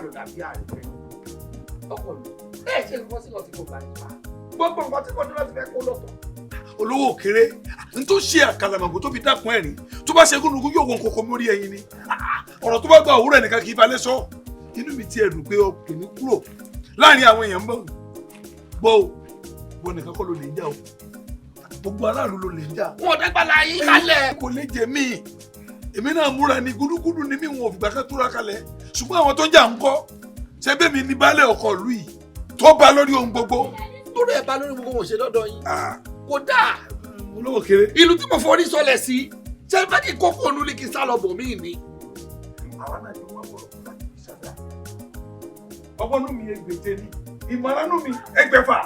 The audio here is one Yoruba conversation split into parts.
lọ dàbí ààrẹ fẹ́. ọkọ mi ẹ ṣe nǹkan sí ọtí kò bá yín pa gbogbo nǹkan tí mo ní láti fẹ́ kó lọ́tọ̀. olówó kéré n tó ṣe àkàlàmàgbò tó fi dákun ẹ̀rín tó bá ṣe gúnlùkú yóò wọn kókó mórí ẹyin ni ọ̀rọ̀ tó bá gba òwúrọ̀ nìkan kì í balẹ̀ sọ inú mi ti ẹ̀dùn pé ọkùnrin kúrò láàrin àwọn èèyàn bọ́ nìkan kọ́ ló lè jà o gbogbo aráàlú ló lè jà. wọn ò dágbàlá yín kálẹ̀. kò lè jẹ mí èmi náà múra ní gúdúgúdú ni mí wọn ò fìgbà kan túra kalẹ̀ ṣùgbọ́n àwọn tó jà ń kọ́ ṣe bẹ́ẹ̀ mi ní baálé ọkọ̀ ìlú yìí tó bá lórí ohun gbogbo. lórí ẹ̀ bá lórí gbogbo wọn ṣe lọ́dọ̀ yín. kò dáa. olówó kéré. ìlú tí mo forí sọlẹ̀ sí ṣe fẹ́ kí kókó onú ní kí n sá lọ bò mí ni. àwa náà yóò wá wọ̀rọ̀ fún láti fi ṣàdá. ọgbọ́n nú mi ẹgbẹ̀je ni ìmọ̀ràn nú mi ẹgbẹ̀fà.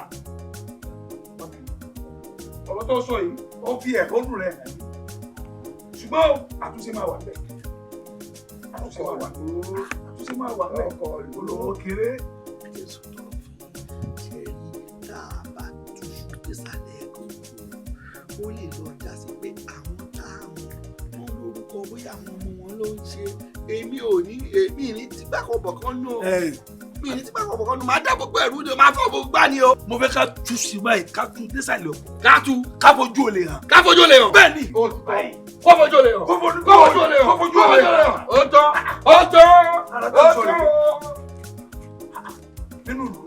ọ̀rọ̀ tó sọ yìí ó fi ẹ̀hónú rẹ̀ hàn mí ṣùgbọ́n àtúnṣe máa wà bẹ́ẹ̀ àtúnṣe máa wà bẹ́ẹ̀ ọkọ̀ olówó kéré. jésù tó ń fi ṣe rí tá a bá túṣu désàlẹ̀ ẹ̀kọ́ ó lè lọ já sí pé àwọn táwọn wọn lórúkọ bóyá àwọn ọmọ wọn ló ń ṣe èmi ní tìgbàkọ̀bọ̀kan nù mi ní tìgbàkọ̀bọ̀kan nù máa dá gbogbo ẹ̀rú ni máa fọ́ gbogbo gbá ni o. mo fẹ́ ká tú sí báyìí ká tú désàlẹ̀ ọkọ̀ ká fojú olè hàn. bẹ́ẹ̀ ni kó fojú olè hàn. ó tán nínú ìlú.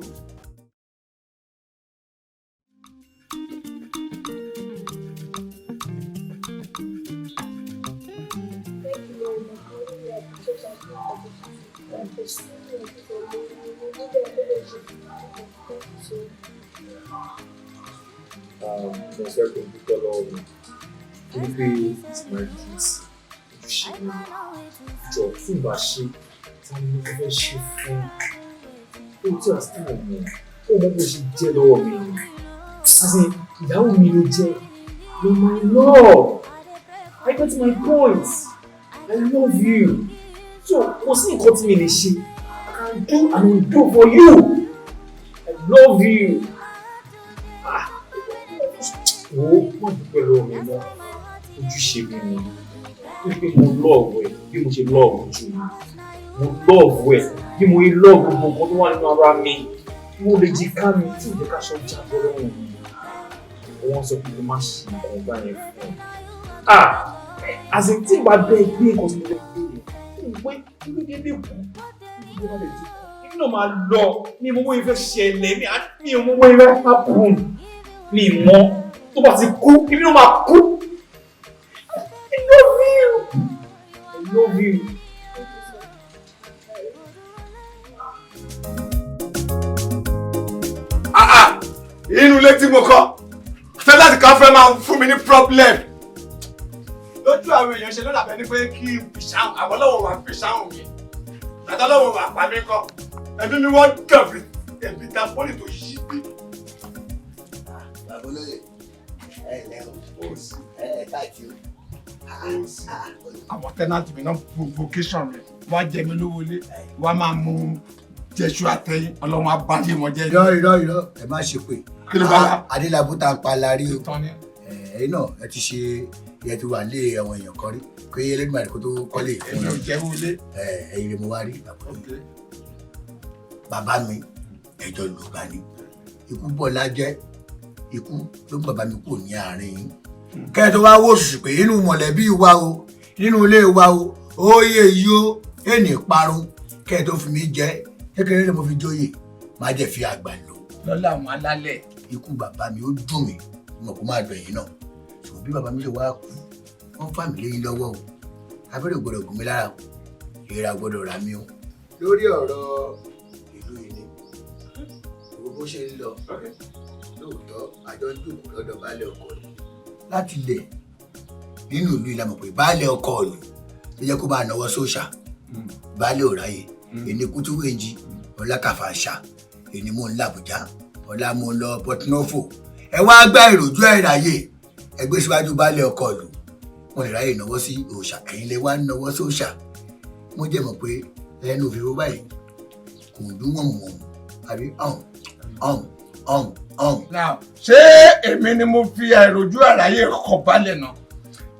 Mo fẹ́ kó dúpẹ́ lọ́wọ́ mi wípé it's my kids ojúṣe mi jọ tí ìbá ṣe tí mo fẹ́ ṣe fún ó tí a sì mọ̀ ó mọ̀ bó ṣe jẹ́ lọ́wọ́ mi àti ìyàwó mi ló jẹ́ you're my love I got my point I love you so kò sí nǹkan tí mi lè ṣe I can do and will do for you I love you. Wọ́n dúpẹ́ lọ́wọ́ mi mọ́ ojúṣe mi ni wípé mo lọ́ọ̀wù ẹ̀ bí mo ṣe lọ́ọ̀wù jù mo lọ́ọ̀wù ẹ̀ bí mo yí lọ́ọ̀wù gbogbo tó wà nínú ara mi mo lè jí ká mi tí ìjẹ́ ká ṣọ́jà lọ́rùn mi wọ́n sọ pé mo má ṣe nǹkan bá yẹn fún un. Àti tí ìgbà bẹ́ẹ̀ gbé nǹkan tó lè gbé yẹn pé ilé dédé kú ilé bá lè ti kú ibi náà máa lọ ní ìmọ̀wé ìfẹ́ ṣẹlẹ̀ ní ìmọ̀wé ìfẹ́ happen ní ìmọ̀ tó bá ti kú ibi náà máa kú. I love you. I love you. Inú ilé tí mo kọ́ fẹ́ láti ká fẹ́ máa fún mi ní problem. Lójú àwọn èèyàn ṣe lọ́dà bẹ́ẹ̀ ni pé kí ìṣàhùn àwọn ọlọ́wọ́ wà fi ṣàhùn mi. Àti ọlọ́wọ́ wà pa mí kọ́. Ẹbí mi wọ́n dàbí ẹ̀bí ta pọ́lì tó yí bí. Bàbá olóyè káàkiri. àwọn tẹ́nàtì mi náà vocation rẹ̀ wá jẹ mi lówó lé wá máa mú jẹ́sú àtẹ̀yìn ọlọ́run abáyé wọn jẹ́. irọ́ ẹ má ṣe pé kí ló bá wá. adélábù tá a pa la rí o ìtàn ni. ẹ̀yin náà ẹ ti ṣe ẹ ti wà lé àwọn èèyàn kan rí pé ẹlẹ́gbẹ̀rún kó tó kọ́lé fún èmi ò jẹ́ wọlé. ẹ̀yin rẹ̀ mo wá rí bàbá mi ẹjọ́ lùgbà ni ikú bọ̀ lájẹ́ ikú ló bàbá mi kò ní àárín yín kẹ́ẹ̀ tó wá wò sùsù pé inú mọ̀lẹ́bí wa o nínú ilé wa o óyè yìí ó ènì parun kẹ́ẹ̀ tó fi mí jẹ́ kékeré lè mo fi jóyè má jẹ́ fi àgbà lò. lọ́lá àwọn alálẹ̀. ikú bàbá mi ó dùn mí mo kò máa dùn ẹ̀yìn náà ṣùgbọ́n bí bàbá mi ṣe wá kú wọ́n fà mí lẹ́yìn lọ́wọ́ o abẹ́rẹ́ gbọ́dọ̀ gùn mí lára o ìra gbọ́dọ̀ rà mí o. lórí ọ̀rọ̀ ìlú yìí ni gbogbo ṣe ń lọ lóòótọ́ àjọ ń dùnkù lọ́dọ̀ baálé ọkọ ni láti ilẹ̀ nínú ìlú ìlànà pé baálé ọkọ ìlú tó jẹ́ kó bá náwó sóòṣà baálé òráyè ẹni kútúwéjì ọlákàfàṣà ẹni mò ń làbújá ọlá mò ń lọ pọtinọfò ẹ wá gbá ìròjú ẹ ráyè ẹgbẹ́ síwájú baálé ọkọ ìlú wọn lè ráyè náwó sí òòṣà ẹ̀yin lè wá náwó sóòṣà mo jẹ́ mọ̀ pé ẹnu òfìfo báyìí kò dún wọn mọ̀ àbí ṣé èmi ni mo fi àìròjú àráyè kọ̀ balẹ̀ náà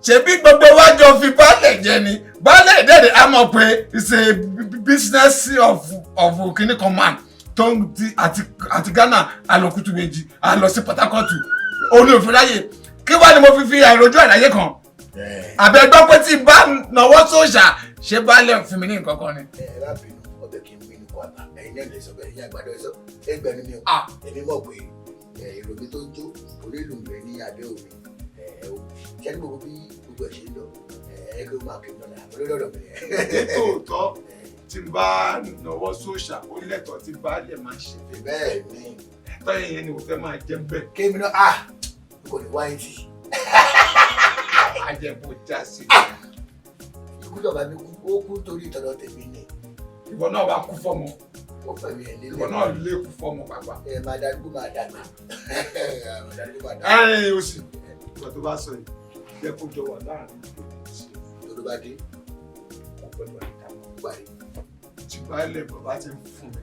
ṣebí gbogbo wa jọ fi baálẹ̀ jẹ ni baálẹ̀ ìdẹ́rẹ̀ á mọ̀ pé it's a business of kìnnì command tó ń di àti Ghana àlọ́kùtù méjì àlọ́ sí Port Harcourt orí òfin láyè kí wá ni mo fi àìrójú àlàyé kan àbẹ gbọ́ pé tí bá náwó sóòṣà ṣé baálẹ̀ fún mi ní nǹkan kan ni. ẹ bá bínú ọbẹ̀ kí n bí nǹkan àgbà ẹ̀yin náà lè sọ bẹ́ẹ̀ ní àgbàdo ẹ̀sọ́ ẹgbẹ̀rún mi ò èmi mọ̀ pé èrò mi tó ń jó onílù rẹ ní abẹ́ omi ṣẹ́ni gbogbo bí gbogbo ẹ̀ ṣe ń lọ ẹgbẹ́ máa kí n lọ́la olórí ọ̀rọ̀ mi. nítòótọ́ tí n bá náwó sóòṣà ó lẹ́tọ̀ọ́ tí baálẹ̀ máa ṣe. bẹ́ẹ̀ ni ẹ̀tọ́ yẹn ni mo fẹ́ máa jẹ́ bẹ́ẹ̀. kémi náà kò ní wáyé tì. ajẹ́bó já sí. ikú tó bá mi kú ó kú torí ìtọ́nà tèmi ni. ìwọ náà wá kú fọ́mọ. ó fẹ̀mí ẹ̀ nílé. ìwọ náà lé kú fọ́mọ pàpà. ẹ máa darúgbó máa dàgbà. darúgbó máa dàgbà. ẹ̀rín oṣù ìgbà tó bá sọ yìí jẹ́ kó jọ wà láàrin tó bá dé ọ̀pẹ̀lú àìdámọ̀. parí. tí baálẹ̀ bàbá ti ń fún mi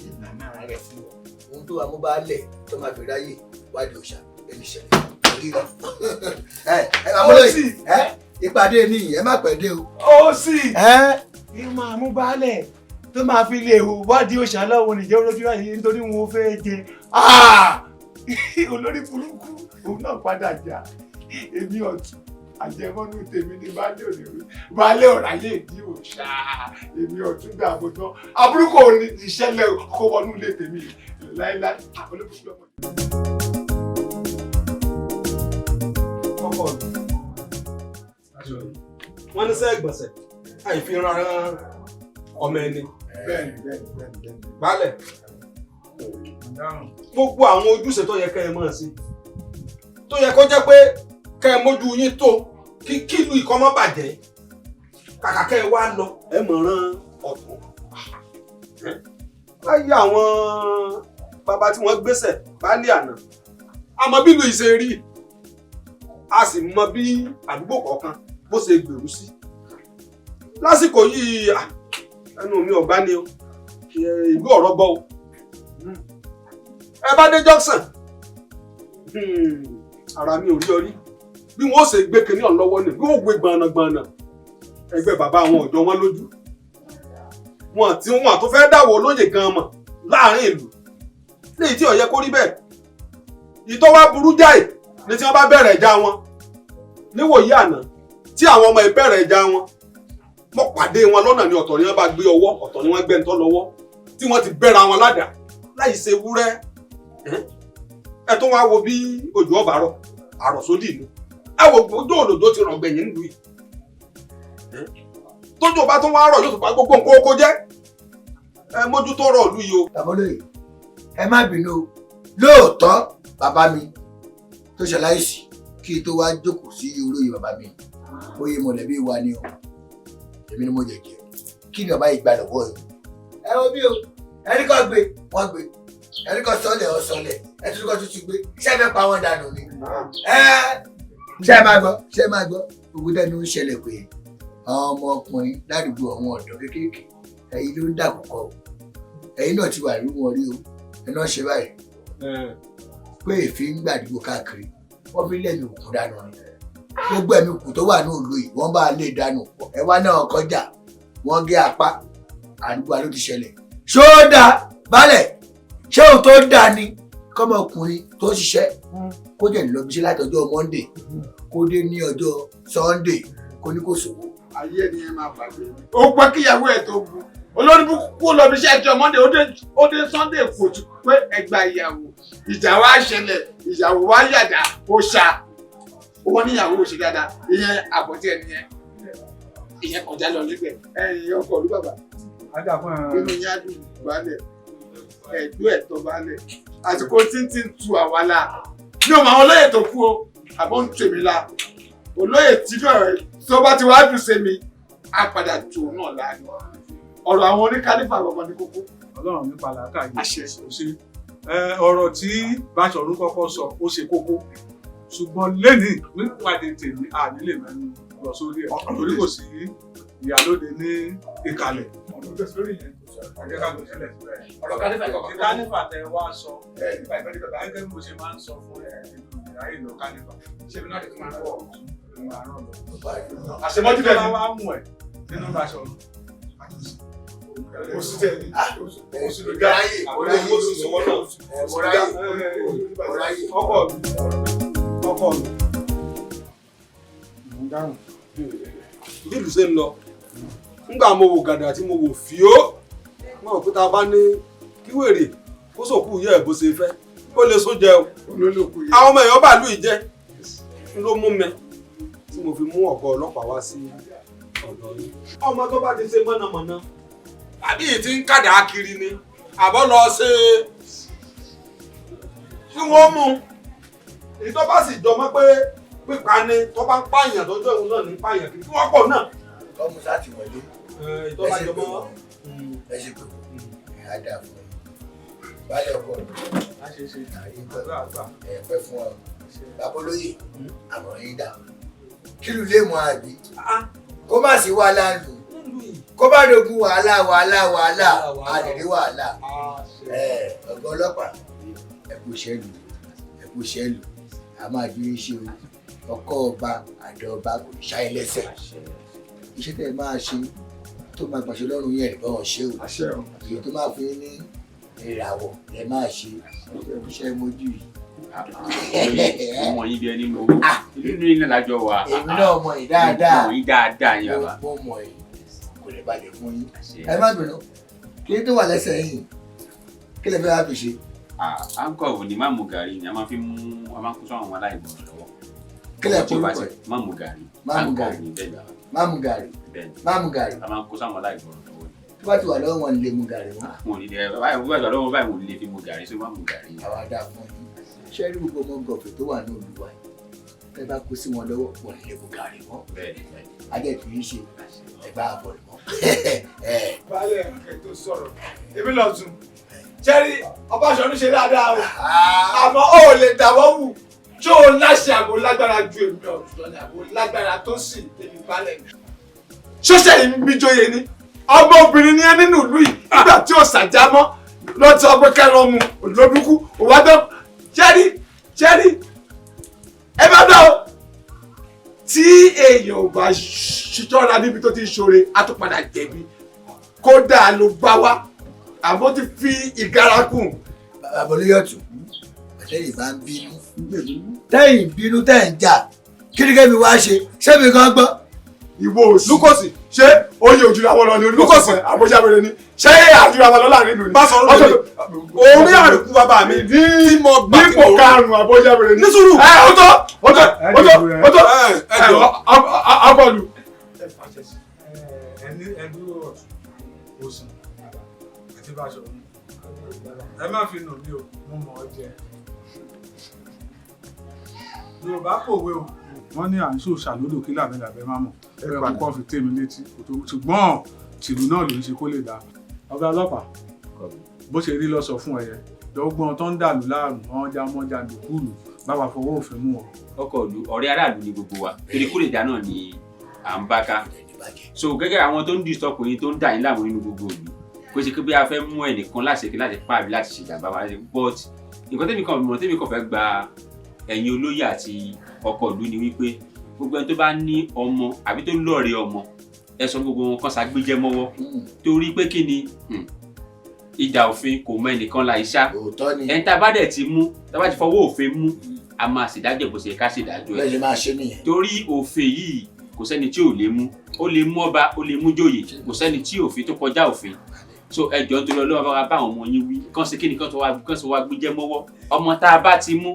ìlànà rẹ̀ fún ọ. ohun tó wà mú bá lẹ̀ tó máa fi ráyè wádìí òòṣà ẹni ṣẹlẹ̀ orí lọ. ìpàdé ni ẹ má pẹ́ dé o. ó sì ní máa mú baálẹ̀ tó máa fi lè wádìí òòṣà lọ́wọ́ nìjẹ́ olójú ayé nítorí wọn ò fẹ́ jẹ olórí burúkú òun náà padà jà èmi ọ̀tún àjẹmọ́nú tèmi ní baálé òní baálé ọ̀ráyè ìdí òòṣà èmi ọ̀tún gbà àbótán àbúrúkọ òní ìṣẹ̀lẹ̀ kó wọnú ilé tèmi láíláí olókùnkùn lọ́mọ. wọ́n ní sẹ́ ìgbọ̀nsẹ̀ àìfi rárán ọmọ ẹni. bẹ́ẹ̀ni. Baálẹ̀ gbogbo àwọn ojúṣe tó yẹ kẹ́ ẹ máa sí tó yẹ kó jẹ́ pé kẹ́ ẹ mójú yín tó kí kílù ikọ́ má bàjẹ́ kàkà kẹ́ ẹ wá lọ ẹ mọ̀ràn ọ̀tún. láyé àwọn bàbá tí wọ́n gbéṣẹ̀ baálé àná àmọ́ bí ìlú ìṣe rí a sì mọ bí àdúgbò kọ̀ọ̀kan bó ṣe gbèrú sí. lásìkò yìí ẹnu mi ò gbá ni o ìlú ọ̀rọ̀ gbọ́ o ẹ bá dé Jackson ara mi ò rí ọrí bí wọn ó ṣe gbé kinní ọ̀hún lọ́wọ́ ni bí wọn ò gbé gbọ̀nàgbọ̀nà ẹgbẹ́ bàbá wọn ọ̀jọ́ wọn lójú wọn tí wọn tó fẹ́ dáwọ́ olóyè gan mọ̀ láàrin ìlú léyìí tí ó yẹ kó rí bẹ́ẹ̀ ìtọ́wá burú jáì ní tí wọ́n bá bẹ̀rẹ̀ ẹja wọn níwòyí àná tí àwọn ọmọ ìbẹ̀rẹ̀ ẹja wọn mọ́ pàdé wọn lọ́nà ní ọ̀tọ̀ ni wọ́n bá gbé ọwọ́ ọ̀tọ̀ ni wọ́n gbé ntọ́ lọ́wọ́ tí wọ́n ti bẹ̀rẹ̀ àwọn ládàá láì ṣe wúrẹ́ ẹ tó wá wo bí òjò ọba rọ àròsódì ìlú ẹ wo ojú òdòdó ti rọ̀ gbẹ̀yìn nílùú yìí tójú ọba tó wá rọ̀ yóò tó bá gbogbo nǹkan oko jẹ́ ẹ mójútó rọ̀ ìlú yìí o. tàbọ́lẹ̀ ẹ má bínú lóòótọ́ bàbá mi tó ṣaláìsí kí tó wá jókòó sí olóyè bàbá mi oyè mọ̀lẹ́bí wa ni o èmi ni mo jẹ̀jẹ̀ kí ni bàbá yìí gbà lọ́wọ́ yìí. ẹ wo bí o ẹni kan gbé wọn gbé ẹni kan sọlẹ̀ ọ sọlẹ̀ ẹni tó kọ́ tuntun gbé ṣé ẹ fẹ́ pa wọn dànù ni. ṣé ẹ máa gbọ́ gbogbo dẹ́nu ń ṣẹlẹ̀ pé àwọn ọmọkùnrin ládùúgbò àwọn ọ̀dọ́ kéékèèké ẹ̀yin ló ń dàkọ̀kọ̀ o ẹ̀yin náà ti wà rí wọn rí o ẹ̀ náà ṣe báyìí pé èéfín ń gbàdúgbò káàkiri wọ́n fi lẹ́nu òkú dànù ni gbogbo ẹ̀mí kù tó wà ní òlu yìí wọ́n bá lè dànù ẹ wá náà kọjá wọ́n gé apá àdúgbò ló ti ṣẹlẹ̀ ṣó dáa balẹ̀ ṣé òun tó dáa ni kọ́mọkùnrin tó ṣiṣẹ́ kó jẹ́ lọ bí ṣe láti ọjọ́ Monday kó dé ní ọjọ́ Sunday kó ní kó ṣòwò. ayé ni ẹ máa gbàgbé mi. ó pẹ́ kíyàwó ẹ̀ tó bu olórí kú lọ bí iṣẹ́ ẹjọ́ Monday ó dé Sunday kò tún pé ẹgbà ìyàwó ìjà wa ṣẹlẹ̀ ìyàwó wa yàdá ó ṣá owó níyàwó ò ṣe dáadáa ìyẹn àbọ̀tí ẹ̀ nìyẹn ìyẹn kọjá lọ níbẹ̀ ẹ̀yìn ọkọ̀ olú bàbá inú yá dùn balẹ̀ ẹ̀dú ẹ̀tọ́ balẹ̀ àsìkò tí ń tu àwa la ní ọmọ àwọn olóyè tó kú o àbọ̀ ń tù mí la olóyè tí tó bá ti wá dùn sí mi á padà tù náà láàrin ọ̀rọ̀ àwọn oníkálífà gbọ̀ngàn ní kókó. Ọlọ́run nípa làákàyè àṣẹ ṣe ọ̀rọ̀ tí Báṣọ̀run kọ́kọ́ sọ ó ṣe kókó ṣùgbọ́n lẹ́nìí nípàdé tèmi àní lè mẹ́nu lọ sórí ẹ̀ torí kò sí ìyálóde ní ìkàlẹ̀. Kánífà tẹ wá sọ gẹ́gẹ́ bí mo ṣe máa ń sọ fún ìlú ìyá ìlú kánífà ṣé mi náà ti máa ń bọ̀ máa ràn lọ. àṣemọ́jú dẹ̀ Ìjọba wa mú ẹ̀ nínú Báṣọ̀run. oṣù tẹ̀ ní oṣù ló dá ráyè àwọn ẹgbẹ́ oṣù lọ́wọ́ náà mo ráyè Ọkọ mi. Mo ń dáhùn. bí ìlú ṣe ń lọ nígbà mo wò gàdà tí mo wò fíó mo rò pé tá a bá ní kí wèrè kó sòkú yẹ ẹ̀ bó ṣe fẹ́ ó lè sún jẹ o olólùkù yẹn. àwọn ọmọ èèyàn bàálù yìí jẹ́ ló mú mi tí mo fi mú ọ̀gá ọlọ́pàá wá sí ọ̀dọ̀ yìí. ọmọ tó bá ti ṣe mọ̀nàmọ́ná àbí yìí ti ń kàdà kiri ni àbọ̀ lọ ṣe kí wọ́n mú èyí tó bá sì jọmọ́ pé pípa ni tó bá ń pààyàn tó jẹ́ òun náà ní pààyàn kí wọ́n pọ̀ náà. ọmọ sáà ti wọlé èyí tó bá jọmọ́ ẹ ṣe pé ẹ á dà fún ẹ balẹ̀ ọkọ A ṣe ṣe. àyè Àgbà àgbà. ẹ pẹ́ fún ọ babolóye àmọ̀ràn yín dà kí ló lè mọ àbí kó má sí wàhálà lù kó bá dogun wàhálà àdìrí wàhálà ọ̀gá ọlọ́pàá ẹ kú iṣẹ́ lù a máa ju iṣẹ́ ọkọ ọba àdó ọba kò ní ṣáyé lẹ́sẹ̀ iṣẹ́ tẹ́ ẹ máa ṣe tó máa gbàṣẹ lọ́rùn yẹn ìbọn ṣe o èyí tó máa fi ní ìràwọ̀ lẹ máa ṣe iṣẹ́ mojú yìí. ọmọ yín bí ẹni mọ inú iná lájọ wa. èmi náà mọ̀ yín dáadáa mọ yín dáadáa yín bàbá. mo mọ̀ yín kò lè balẹ̀ fún yín ẹ má bínú kí ló tó wà lẹ́sẹ̀ yìí kí lè fẹ́ wá fi ṣe. à ń kọ̀ wò ní má mu gàrí ni a máa fi mú a máa kó sọ àwọn aláìgbọ̀n lọ́wọ́. kí lè kó lóko ẹ̀ má mu gàrí. má mu gàrí má mu gàrí má mu gàrí a máa kó sọ àwọn aláìgbọ̀n lọ́wọ́. tó bá ti wà lọ́wọ́ wọn lè mu gàrí wọn. wọn ò ní dẹ báyìí wọ́n gbàgbọ́ lọ́wọ́ báyìí wọ́n lè fi mu gàrí sí má mu gàrí. àwa dà fún yín ṣé rí gbogbo ọmọ gọ̀fẹ̀ tó wà ní olùwà yìí tẹ́ bá kó sí wọn lọ́wọ́ wọn lè mu gàrí wọn. ajẹ́ kì í ṣe ẹ̀gbá àbọ̀lù mọ́. baálé ẹ̀kẹ́ tó sọ̀rọ̀ èmi lọ sùn jẹ́rí Ọbásanjọ́ ṣe dáadáa o àmọ́ ó lè dàwọ́ wù tí ó láṣẹ àbò lágbára ju èmi ọ̀tún lọ àbò lágbára tó sì tèmi balẹ̀ mi. ṣọ́ṣẹ́ yìí ń bíjóye ni ọmọbìnrin ni ẹ nínú ìlú yìí nígbà tí ó ṣàjámọ́ lọ́tí ọgbẹ́ kẹrọ mu òdòdókú òwádọ́ jẹ́rí ẹ bá dá o tí èèyàn ò bá ṣọ́ra níbi tó ti ń ṣoore á tún padà jẹ̀bi kódà ló bá wá àmọ́ ti fi ìgara kùn. bàbá olóyọ̀tù àtẹ̀yìn bá ń bínú tẹ̀yìn bínú tẹ̀ ń jà kí ni kẹ́mi wá ṣe ṣé mi kan gbọ́. ìwọ òsì lúkọ̀sì ṣé oyè òjúra wọn lọ ní olúkọ̀sì àbójábẹ̀rẹ̀ ni ṣé àdúrà wọn lọ láàrin ìlú ni. bá sọ̀rọ̀ lórí orí àrùkù bàbá mi tí mo gbà tí mo nípò karùn-ún àbójábẹ̀rẹ̀ ni. ní sùúrù. abọ́ọ̀lù. Ẹ dúró òsì àti Báṣọ̀run. Ẹ má fi nù mí o, mo mọ̀ ọ́ jẹ. Yorùbá pòwe o. Wọ́n ní à ń ṣòṣà lódò kí làbẹ́làbẹ́ má mọ̀. Ẹ kọ́kọ́ fi tèmi létí. Ṣùgbọ́n tìlú náà ló ń ṣe kó lè dáa. Ọ̀gá ọlọ́pàá bó ṣe rí lọ sọ fún ẹyẹ. Dọ́gbọ́n tó ń dàlú láàrùn, wọ́n já mọ́jà lùkúlù, báwa fọwọ́ òfin mú wọn. ọkọ̀ ìlú ọ̀rẹ́ aráàlú ni gbogbo wa torí kúrèjà náà ni à ń bá ká. so gẹ́gẹ́ àwọn tó ń disturb yín tó ń dà yín láàmú nínú gbogbo ìlú kò ṣe pé bí a fẹ́ mú ẹnìkan láṣẹ kí láti pààbí láti ṣe ìjàmbá wa but nǹkan tẹ́mi kan fẹ́ gba ẹ̀yin olóyè àti ọkọ̀ ìlú ni wípé gbogbo ẹni tó bá ní ọmọ àbí tó lọ́ọ̀rẹ́ ọmọ ẹ sọ gbogbo wọn kan ṣàgbéjẹ mọ́wọ́ torí pé kí ni ìjà òfin kò mọ ẹnìkan la ìṣá ẹni tá a bá dẹ̀ ti mú tá a bá ti fọwọ́ òfin mú a máa ṣèdájọ́ bó ṣe ká ṣèdájọ́ bẹ́ẹ̀ ṣe máa ṣe nìyẹn. torí òfin yìí kò sẹ́ni tí ò lè mú ó lè mú ọba ó lè mú jòyè kò sẹ́ni tí òfin tó kọjá òfin so ẹjọ́ nítorí Ọlọ́run bá wa bá àwọn ọmọ yín wí kán ṣe kíni kán sọ wá gbéjẹ́ mọ́wọ́ ọmọ tá a bá ti mú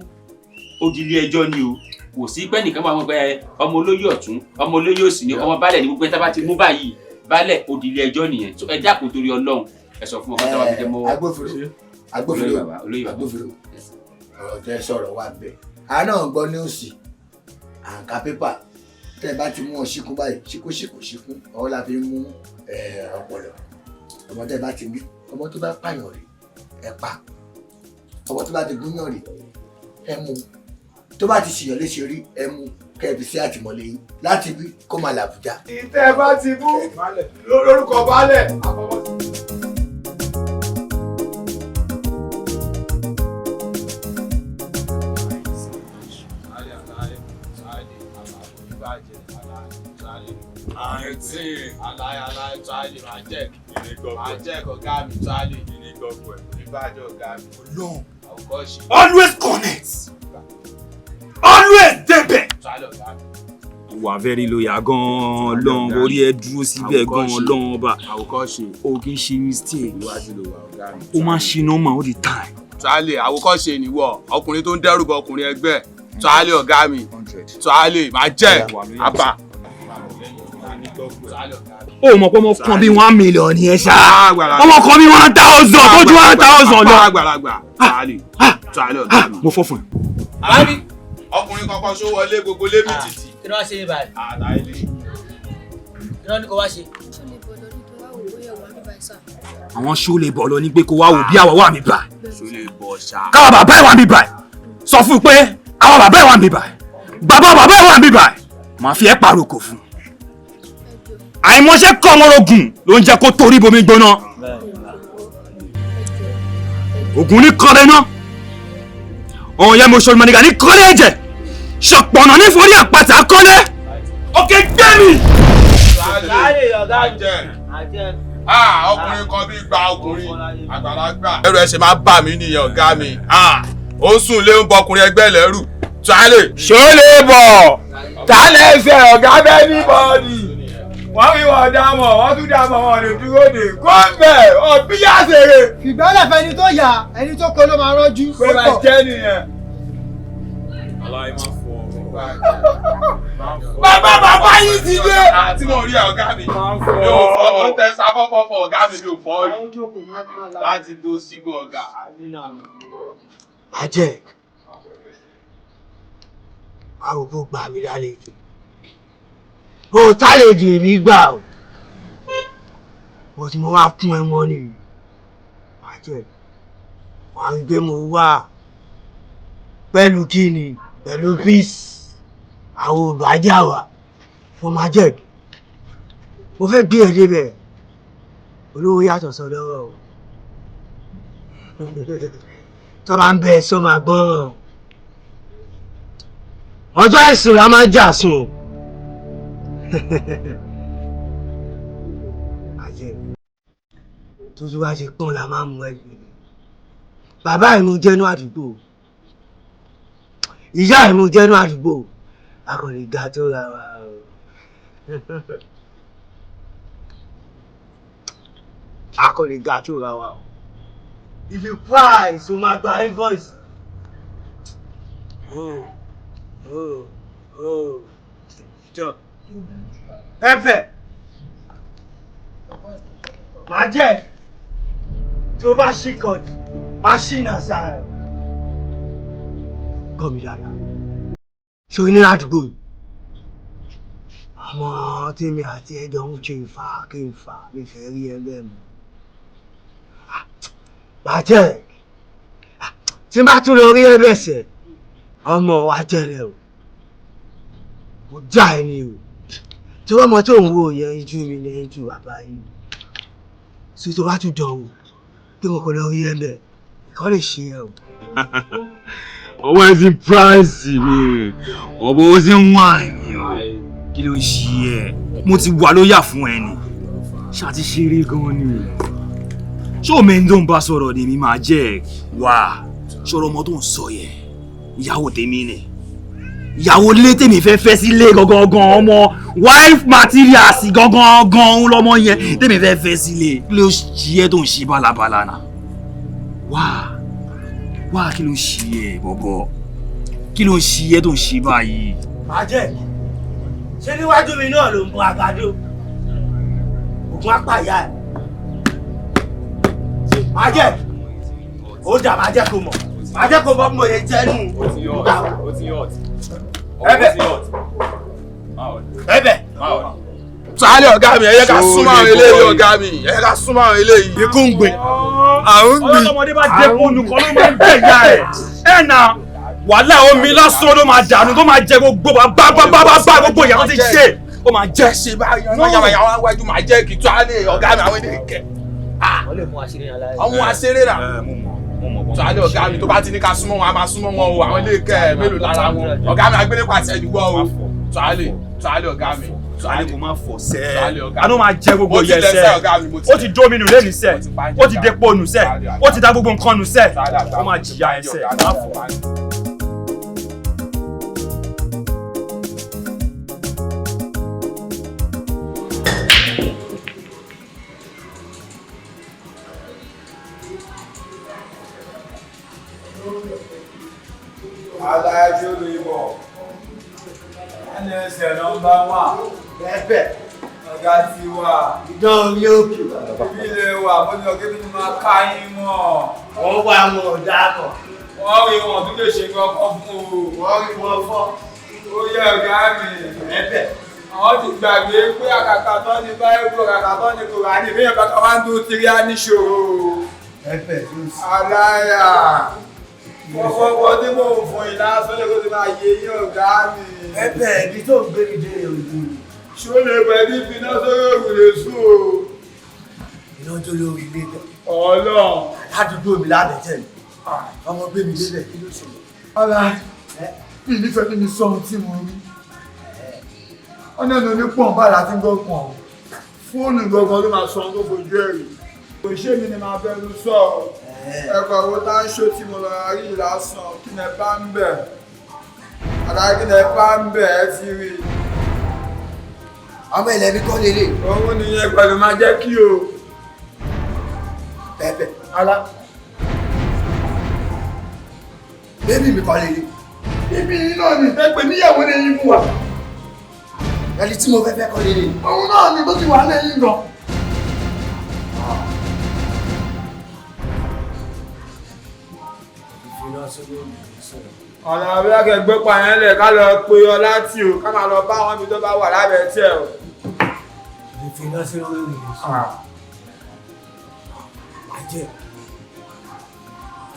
ó di ilé ẹjọ́ ni o kò sí pé nìkan máa ń pẹ́ ọmọ olóyè ọ̀tún ọmọ olóyè òsì ni ọmọ baálẹ̀ ní gbogbo ẹ̀ tá a bá ti mú báyìí baálẹ̀ ó di ilé ẹjọ́ nìyẹn so ẹ dákun torí Ọlọ́run ẹ sọ fún ọkọ tá a bá gbéjẹ́ mọ́wọ́. agbófinró ọ̀rọ̀ tẹ́ sọ̀rọ̀ wà bẹ́ẹ̀ àná gbọ́ ní òsì àǹkà pépà tẹ́ bá ti mú ọ síkún báyìí síkún ọwọ́ la fi mú ọpọlọ ọmọ tẹ́ bá ti mú ọmọ tó bá pààyàn rè ẹ pa ọmọ tó bá ti gúnyàn rè ẹ mú tó bá ti ṣèyàn léṣe rí ẹ mú kẹfì sí àtìmọ́lé yín láti bí kó máa làbújá. ìtẹ́ bá ti mú lórúkọ baálẹ̀ àkọ́kọ́. Aláì Tuale máa jẹ́ ọ̀gá mi Tuale. Ìbájọ́ ọ̀gá mi. Long. Àwòkọ́ṣe. Always connect. Always débẹ̀. Tuale ọ̀gá mi. wà very loyal gan-an lọ́n orí ẹ dúró síbẹ̀ gan-an lọ́n ọba Àwòkọ́ṣe. o kì í ṣe mistake Iwájú ló wà ọ̀gá mi. o máa ṣe normal all the time. Tuale àwòkọ́ṣe nìwọ ọkùnrin tó ń dẹ́rù bọ ọkùnrin ẹgbẹ́ Tuale ọ̀gá mi Tuale máa jẹ́ àbá. o mọ̀ pé ọmọ kan bí 1 million ni ẹ ṣá ọmọ kan bí 1,000 tó ju 1,000 lọ. àgbàlagbà Tuale ọ̀gá mi. mo fọ́ fún ẹ. Àbí ọkùnrin kankan ṣó wọlé gbogbo lébi títì. Kí ló wá ṣe báyìí? Àlàyé. Kí ló ní kó wá ṣe? àwọn ṣó lè bọ̀ lọ ní pé kó wá wò bí àwa wà mí bá. Ṣó lè bọ̀ ṣá. káwa bàbá ẹ̀ wà mí bá sọ fún un pé àwọn bàbá ẹ̀ wà mí bá bàbá ẹ̀ wà mí bá màá fi ẹ́ pàrokò fún un. àìmọ̀ṣẹ́ kọ́ ọmọrogùn ló ń jẹ́ kó torí bomi gbóná. ògùn ní kọ́lé náà ọ̀hún yẹn mo ṣe olùmọ̀nìkà ní kọ́lé ẹ̀jẹ̀ ṣọ̀pọ̀nà ní forí àpáta kọ́lé òkè gbẹ̀mí. Tuale ọ̀gá mi. Ọkùnrin kan bí gba ọkùnrin àgbàlagbà. Ẹrù ẹ ṣe máa bà mí nìyẹn ọ̀gá mi. Ó ń sùn lé ń bọ ọkùnrin ẹgbẹ́ lẹ́rù. Tuale. Ṣó lè bọ̀. Tálẹ̀ ṣe ọ̀gá bẹ́ẹ̀ ní bọ́ọ̀dì. Wọ́n rí wọn dámọ̀, wọ́n tún dámọ̀ wọn lè dúró dè. Kọ́ńbẹ̀ ọ̀bí àṣèré. Fìgbálẹ̀ fẹni tó yà ẹni tó kọ ló máa rọ́jú. Pé máa jẹ́ nìyẹn. Bàbá yìí ti dé. Àti mo rí ọ̀gá mi. Mi ò fọ́ ó tẹ sáfọ́fọ́ ọ̀gá mi mi ò fọ́ rí. Láti dó sígbó ọ̀gá. Àjẹ́ àwọn kò gbà mí lálejò. Bó tálejò èmi gbà o. Bó ti mo wá fún ẹ mọ́ nìyí. Àjẹ́ wà ń gbé mo wá pẹ̀lú kíni pẹ̀lú peace. Àwọn òbájá wa fún Majed. Mo fẹ́ gbé ẹ débẹ̀. Olówó yàtọ̀ sọ́dọ̀ o. Tó bá ń bẹ sọ máa gbọ́ràn. Ọjọ́ ẹ̀sìn la máa jà sùn. Àjẹ́ tó tún wá ṣe pọ́n la máa mú ẹgbẹ́. Bàbá ìmú jẹ́nu àdúgbò. Ìyá ìmú jẹ́nu àdúgbò. A kò lè ga tó ra wa o. A kò lè ga tó ra wa o. If you price, o máa gba invoice. Jọ. Ẹ̀fẹ̀. Màá jẹ́ tó bá ṣí kọ́ọ̀dù, máa ṣí ìnàṣà rẹ̀. Kọ́ mi dáadáa. Ṣé ní àdúgbò yìí? Àmọ́ tèmi àti ẹjọ́ ń ṣe ìfà kí n fà mi fẹ́ rí ẹgbẹ́ mi. Bàjẹ́ tí n bá tún lọ rí ẹlẹ́sẹ̀ ọmọ wa tẹ̀lé o. Mo já ẹni o. Tí wọ́n mọ tó ń wo yẹn ijú mi ní ijú bàbá yìí. Ṣé tó bá tún jọ wò kí mo kò lọ rí ẹgbẹ́ kọ́ lè ṣe ẹ o. ọwọ́ ẹ ti price mi ọ̀bọ̀ ó ti ń wá ẹ̀yìn kí ló ń ṣe ẹ́ mo ti wà lóyà fún ẹ ni ṣáà ti ṣeré gan-an ni ṣé òmìn tó ń bá sọ̀rọ̀ ni mi máa jẹ́ wà ṣọ̀rọ̀ ọmọ tó ń sọ yẹ ìyàwó tèmi ni ìyàwó ilé tèmi fẹ́ fẹ́ sílé gangan ọmọ wife materials gangan lọmọ yẹn tèmi fẹ́ fẹ́ sílé kí ló ṣe ẹ́ tó ń ṣe bálabàlà náà wá kí ló ń ṣe ẹ́ bọ̀bọ̀ kí ló ń ṣe ẹ́ tó ń ṣe báyìí. Bàjẹ́ ṣé níwájú mi náà ló ń bọ àgbàdo ògùn apàyà ẹ̀. Bàjẹ́ ó dà bàjẹ́ kò mọ̀ bàjẹ́ kò mọ̀ mo lè jẹ́ nù. Ẹ̀bẹ̀. Tuale ọ̀gá mi, ẹ yẹ ká súnmọ́ àwọn eléyìí ọ̀gá mi, ẹ yẹ ká súnmọ́ àwọn eléyìí. Ikú ń gbé. Àrùn gbì. Ọlọ́mọdé bá jẹ́ fóònù kan ló máa ń bẹ̀ ya ẹ̀. Ẹ̀ na wàhálà omi lásán ló máa dànù tó máa jẹ gbogbo bá gbogbo ìyá tó ti ṣe. Ó máa jẹ́ ṣe báyìí ọ̀nà yàrá wájú máa jẹ́ kí Tuale ọ̀gá mi àwọn eléyìí kẹ̀. Wọ́n lè mú àṣírí yẹn láyé. Àwọn aṣeré rà. Tuale ọ̀gá mi tó bá ti ní ká súnmọ́ wọn, a máa súnmọ́ wọn o, àwọn eléyìí kẹ̀ mélòó lára wọn. Ọ̀gá mi agbélé pàṣẹ ìdúgbò o. Tuale ọ̀gá mi. sálẹ̀ kò máa fọ̀ sẹ́ Sálẹ̀ ọ̀gá. àná máa jẹ gbogbo Mo ti yẹ lẹ sẹ́ sẹ́ ọ̀gá mi, mo ti ó lẹ. ti dómi nù lẹ́nu sẹ́ Mo ti bá ń ó jẹ ti ọ̀gá. depo nù sẹ́ Sálẹ̀ ó ti da gbogbo nǹkan nù sẹ́ Sálẹ̀ ọ̀gá. ó máa jìyà ẹ sẹ́ má fọ̀. Alájọ́ lè bọ̀. NSA nọ́mbà 1. Bẹ́ẹ̀ Ọ̀gá ti wà. ìdán orí òkè. Ilé wa, bó ni ọ̀gá mi ni máa ká yín mọ̀. Wọ́n wá wọn ọ̀dà kan. Wọ́n rí wọn tó lè ṣe kankan fún o. Wọ́n rí wọn fọ́. Ó yẹ ọ̀gá mi. Bẹ́ẹ̀ Àwọn ti gbàgbé pé àkàkà tán ní báyìí àkàkà tán ní Kùránì bí èèyàn bá ká wá ń dún tiri á níṣòro. bẹ́ẹ̀ tó sì. Aláyà. Fọ́fọ́fọ́ tí mò ń fún yín lásán lè kó ti máa yé yín ọ̀gá mi. Bẹ́ẹ̀ ibi tó ń gbé mi dé òdu. Ṣó lè pẹ́ ní iná sórí òrùlé sùn o. Iná tó lórí ilé tẹ̀. Ọlọ́run. Ládùúgbò mi lábẹ́tẹ̀ mi. Ọmọ gbé mi débẹ̀ kí ló ṣẹlẹ̀? Ọlá, mi nífẹ̀ẹ́ kí ni sọ ohun tí mo rí. Ọ̀nà ìnà ní pọ̀n bá láti gbọ́ pọ̀n. Fóònù gbọ̀ngàn ló máa sọ ohun tó fojú ẹ̀rí. Kò ṣé mi ni máa bẹnu sọ. Ẹ̀kọ́ owó tá ń ṣó tí mo lọ rí lásán kí ni ẹ bá ń bẹ̀. Àdáyé kí ni ẹ bá ń bẹ̀ ẹ ti rí. Ọmọ ilẹ̀ mi kọ́ lélẹ̀. Òun nìyẹn pẹ̀lú máa jẹ́ kí o. Bẹ́ẹ̀ Alá. bébì mi kọ́ lélẹ̀. Ibi yìí náà ni ẹ pè níyàwó ní yín fún wa. Ẹni tí mo fẹ́ fẹ́ kọ́ lélẹ̀. Òun náà ni tó ti wà lẹ́yìn gan. Ìfiná sórí òmìnir sọ̀rọ̀. Ọ̀nà abẹ́rẹ́ gbé pààyàn lẹ̀ ká lọ pe ọlá tí o ká máa lọ bá wọn ibi tó bá wà lábẹ́ tí ẹ o. Ìfiná sórí òmìnir sọ̀rọ̀. Àjẹ́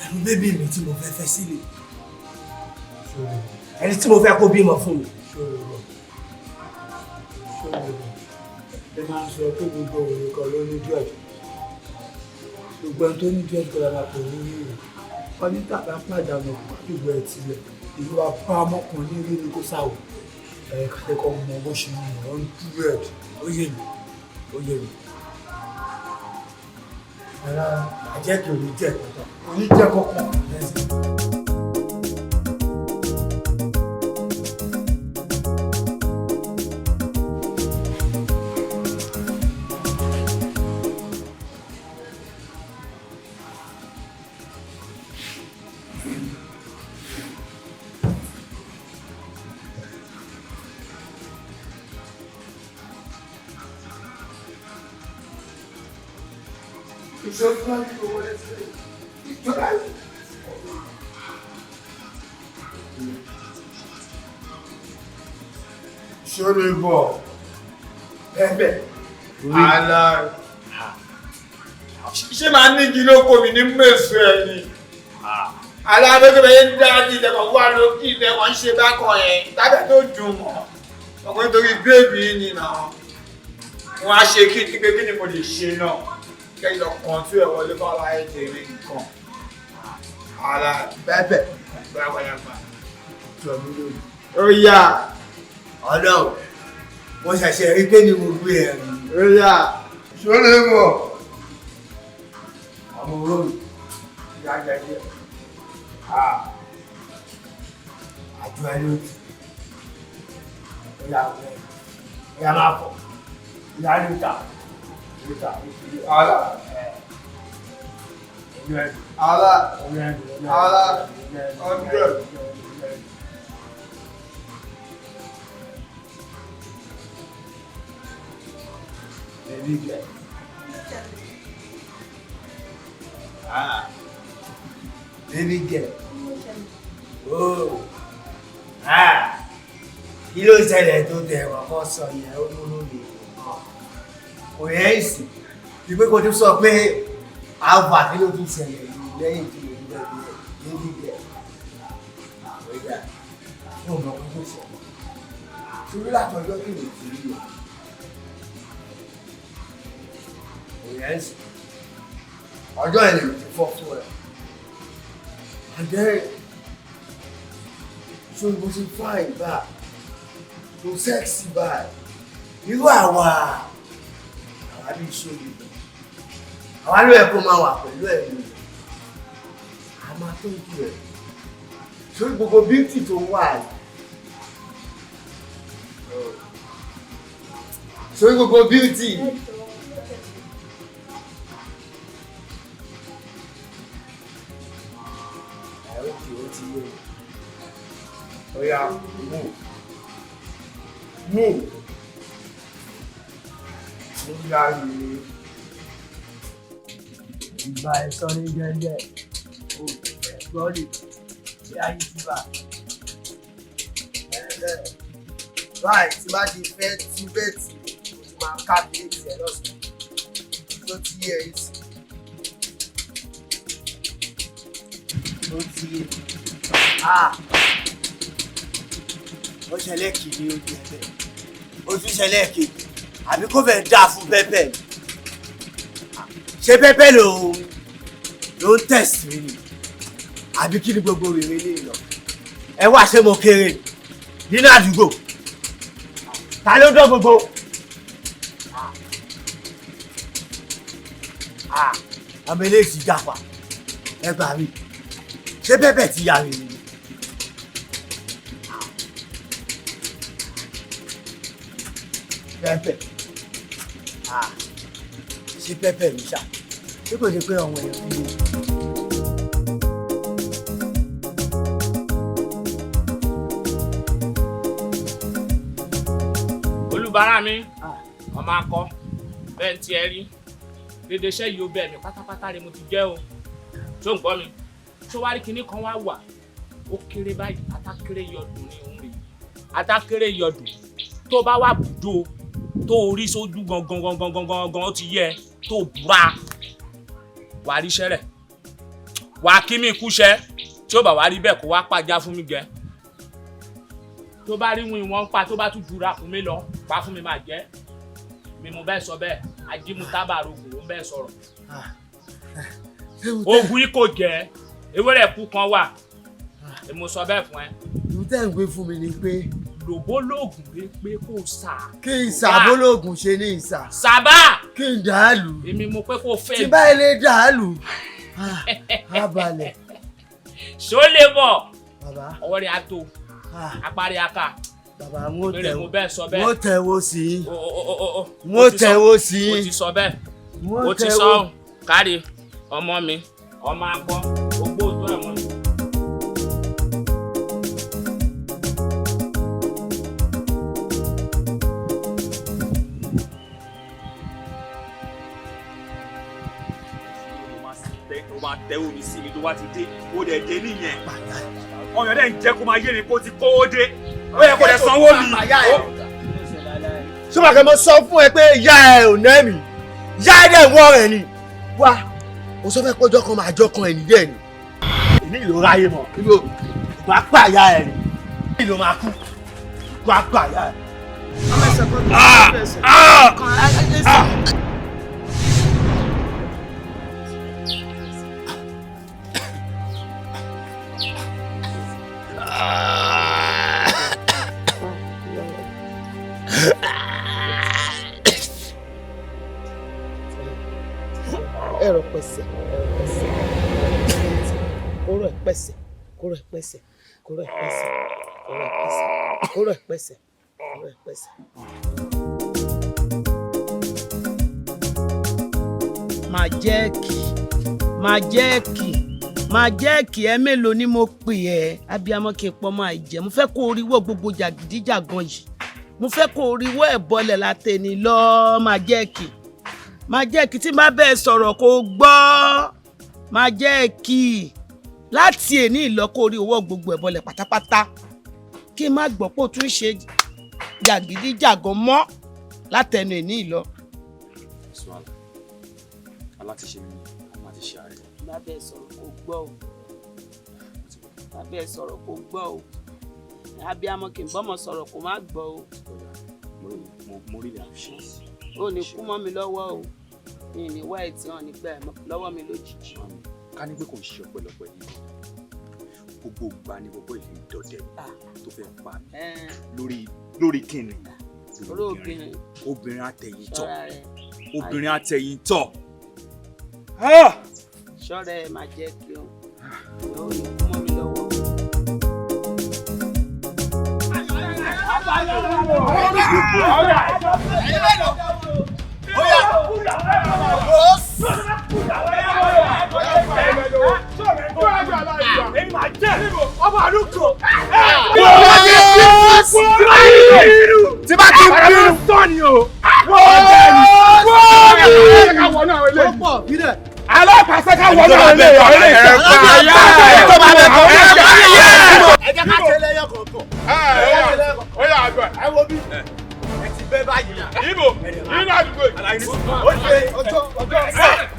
ẹnu bébì mi tí mo fẹ́ fẹ́ sílẹ̀. Ẹni tí mo fẹ́ kó bímọ fún mi. Ẹ máa ń sọ pé gbogbo òun kan ló ní díẹ̀ gbogbo ẹni tó ní díẹ̀ tó lára kò ní rí rẹ̀ wọ́n ní tàbí pàdánù àdúgbò ẹ̀ tilẹ̀ ìlú apá ọmọkùnrin rí ni kó sáwò kàtẹ́kọ̀ọ́ mọ bó ṣe ń mọ̀ ọ́n dúró ẹ̀ ó yé mi ó yé mi. Àjẹ́ kì í jẹ́ kankan. Òní jẹ́ kọ́kọ́. Ṣorí bọ̀ ẹ̀bẹ̀ àlà ṣé máa ní igi lóko mi ní mẹ́sù ẹ̀ ni alábẹ́gbẹ́ yẹn dáadé ìdẹ́kọ̀ wà lókè ìdẹ́kọ̀ ń ṣe bákan ẹ̀ tábẹ̀ tó dùn mọ́ ọkùnrin torí bébì ni náà wọ́n á ṣe kí ní pé kí ni mo lè ṣe náà kẹ́yìn lọ kàn tí ẹ̀ wọlé bá láyé tèrè nǹkan àlà bẹ́ẹ̀bẹ̀ gbàgbàgbà tọ̀mí lórí. Ó yá Ọlọ́run mo ṣẹ̀ṣẹ̀ rí pé ni mo gbé ẹ̀rù. ó yá ṣọlẹ bọ̀ Ọmọ olómi. ìyá jẹjẹ. Àjọ ẹ lójú. Ìyá ọ̀rẹ́. Ìyá máa pọ̀. Ìyá níta. Níta. Àlà àlà àlà ọ̀dọ̀. Baby girl. Baby girl. Oh. Kí ló ṣẹlẹ̀ tó tẹ̀ wọ́n kọ́ sọ yẹn ó múnú mi. Kò yẹ ìsìn. Ìgbé kò tún sọ pé àǹfà kí ló tún ṣẹlẹ̀ yìí lẹ́yìn tí mo ń bẹ̀rẹ̀ baby girl. Àwọn ìgbà yóò mọ kó tó ṣẹlẹ̀. Ṣé látọjọ́ kí ló ti rí o? Yes. Ọjọ́ ẹ̀ lè ti fọ́ fún ẹ. Àjẹ́ ṣé bó ti fine báyìí, tó sexy báyìí, irú àwa bí ìṣòro àwa ló yẹ kó máa wà pẹ̀lú ẹ̀mí a máa tọ́jú ẹ̀ sórí gbogbo bíútì tó wà sórí gbogbo bíútì. Oya, move. Oya yìí. Ìgbà ẹ̀sọ́ ní gẹ́gẹ́. Gbọ́dì, bí ayé ti bá. Báyìí tí bá ti fẹ́ tí bẹ́ẹ̀tì, mo ti máa kábíyèsí ẹ̀ lọ́sùn. Ló ti yẹ èsì. Ló ti yẹ. Ó ṣẹlẹ̀ kìíní ojú ẹ̀bẹ̀ ó tún ṣẹlẹ̀ kejì àbí kó fẹ́ dáa fún pẹ́pẹ́ ṣé pẹ́pẹ́ ló ń tẹ̀sí mi ni àbí kí ni gbogbo rere lè lọ ẹ wá ṣé mo kéré nínú àdúgbò ta ló dán gbogbo ọmọ eléyìí ti jàpá ẹ gbà mí ṣé pẹ́pẹ́ ti yà rè ni. Pẹ́pẹ́ ṣé pẹ́pẹ́ mi ṣá ṣé kò ṣe pé ọmọ èèyàn bí mi. olùbárà mi ọmọ akọ bẹ́ẹ̀ tí ẹ rí dédé iṣẹ́ yìí ó bẹ́ẹ̀ mi pátápátá ni mo ti jẹ́ o tó ń gbọ́ mi tó wá rí kinní kan wá wà ó kéré báyìí atákéré yọdún ní òun rè atákéré yọdún tó bá wà bùdó tó rí sójú gangan ó ti yẹ tó búra wà á ríṣẹ́ rẹ̀ wà á kí mi kúṣẹ́ tí ó bá wá rí bẹ́ẹ̀ kó wá pàjá fún mi gẹ́ tó bá rí wọn ìwọ̀n pa tó bá tún jura fún mi lọ pa fún mi máa jẹ́ mi mo bẹ́ẹ̀ sọ bẹ́ẹ̀ ajímú tábàrò ògùn ló ń bẹ́ẹ̀ sọ̀rọ̀ ogun yìí kò jẹ́ ewúrẹ́ kú kan wà mo sọ bẹ́ẹ̀ fún ẹ. ìlú tẹ́ ń gbé fún mi ni pé lòbólógùn rí pé kò sà. kí n sàbólógùn ṣe ní ìsà. sábà. kí n dàálù. èmi mo pé kò fẹ́. tí báyìí lè dàálù. á balẹ̀. ṣó lè bọ̀. bàbá. ọwọ́ rẹ̀ á tó. apárí aka. bàbá mo tẹ̀wọ́ mo tẹ̀wọ́ sí i. mo tẹ̀wọ́ sí i. mo ti sọ bẹ́ẹ̀. mo ti sọ kárí ọmọ mi ọmọ akọ ogbó òtún ẹ̀ mọ́ ni. máa tẹ omi sí mi tó wá ti dé ó dẹ̀ dé nìyẹn ọyàn dẹ̀ ń jẹ́ kó máa yé mi kó ti kówó dé ó yẹ kó dẹ̀ sanwó mi. ṣé màkà mo sọ fún ẹ pé ìyá ẹ ò ná mi ìyá ẹ dẹ̀ wọ́ rẹ̀ ni wá o sọ fẹ́ pọ́jọ́ kan máa jọ́ kan ẹ̀ nídẹ̀ ni èmi ìlú ráyè mọ̀ ìlú máa pa ìyá ẹ ni ìlú máa kú máa pa ìyá ẹ. ẹ̀rọ pẹ̀sẹ̀ kóró ẹ̀ pẹ̀sẹ̀ kóró ẹ̀ pẹ̀sẹ̀ kóró ẹ̀ pẹ̀sẹ̀ kóró ẹ̀ pẹ̀sẹ̀ kóró ẹ̀ pẹ̀sẹ̀. Májẹ́ẹ̀kì ẹ mélòó ni mo pè ẹ́ abiyamọ kí n pọ́ máa jẹ́ mo fẹ́ kó o ríwọ́ gbogbo jàgídíjàgan yìí mo fẹ́ kó o ríwọ́ ẹ̀ bọ́lẹ̀ látẹni lọ́ọ́ Májẹ́ẹ̀kì tí má bẹ́ẹ̀ sọ̀rọ̀ kó gbọ́ Májẹ́ẹ̀kì láti èní ìlọ́kọ̀ orí owó gbogbo ẹ̀ bọ́lẹ̀ pátápátá kí n má gbọ́ pé o tún ṣe jàgídíjàgan mọ́ látẹnu èní ìlọ. alátiṣe mi àmọ́ àti ṣe ààrẹ. má bẹ́ẹ̀ sọ̀rọ̀ kó gbọ́ o má bẹ́ẹ̀ sọ̀rọ̀ kó gbọ́ o abiyamọ kì í bọ́mọ sọ̀rọ̀ kó má gbọ́ o. mo rí ìlànà ṣe. o ní kú mọ́ mi lọ́wọ́ o mi ní wá ẹ̀tí hàn nígbà lọ́wọ́ mi lójijì. ká ní pé kò ń ṣe ọ̀pọ̀lọpọ̀ ẹni gbogbo ìgbà ni gbogbo ìlú dọdẹ tó fẹ́ pa mí lórí kíni obìnrin àtẹ̀yìntọ̀ obìnrin àtẹ̀yìntọ̀. ṣọ́ra ẹ̀ máa jẹ́ kí o yóò ní kú mọ́ mi lọ́wọ́. tí bá ti bínú tọ́ ni o. alápàṣẹ ká wọnú àwọn ilé ọ̀rẹ́ ìjọba ayé tó bá bẹ̀ kọ́ ẹ jẹ́ ká ṣe lẹ́yọ kọ̀ọ̀kan. ó yà àgbà ẹ wo bí ẹ ti bẹ́ báyìí. ibo nínú àdúgbò yìí. ó ṣe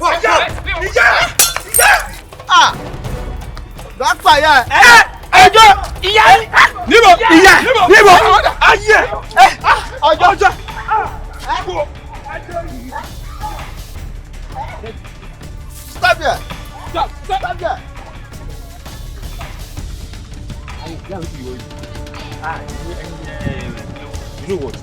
ọjọ́ ìjà. lọ́pàá yà ẹjọ́ ìyá níbo ìyá níbo ayé ọjọ́. Stop here! Stop here! You know what?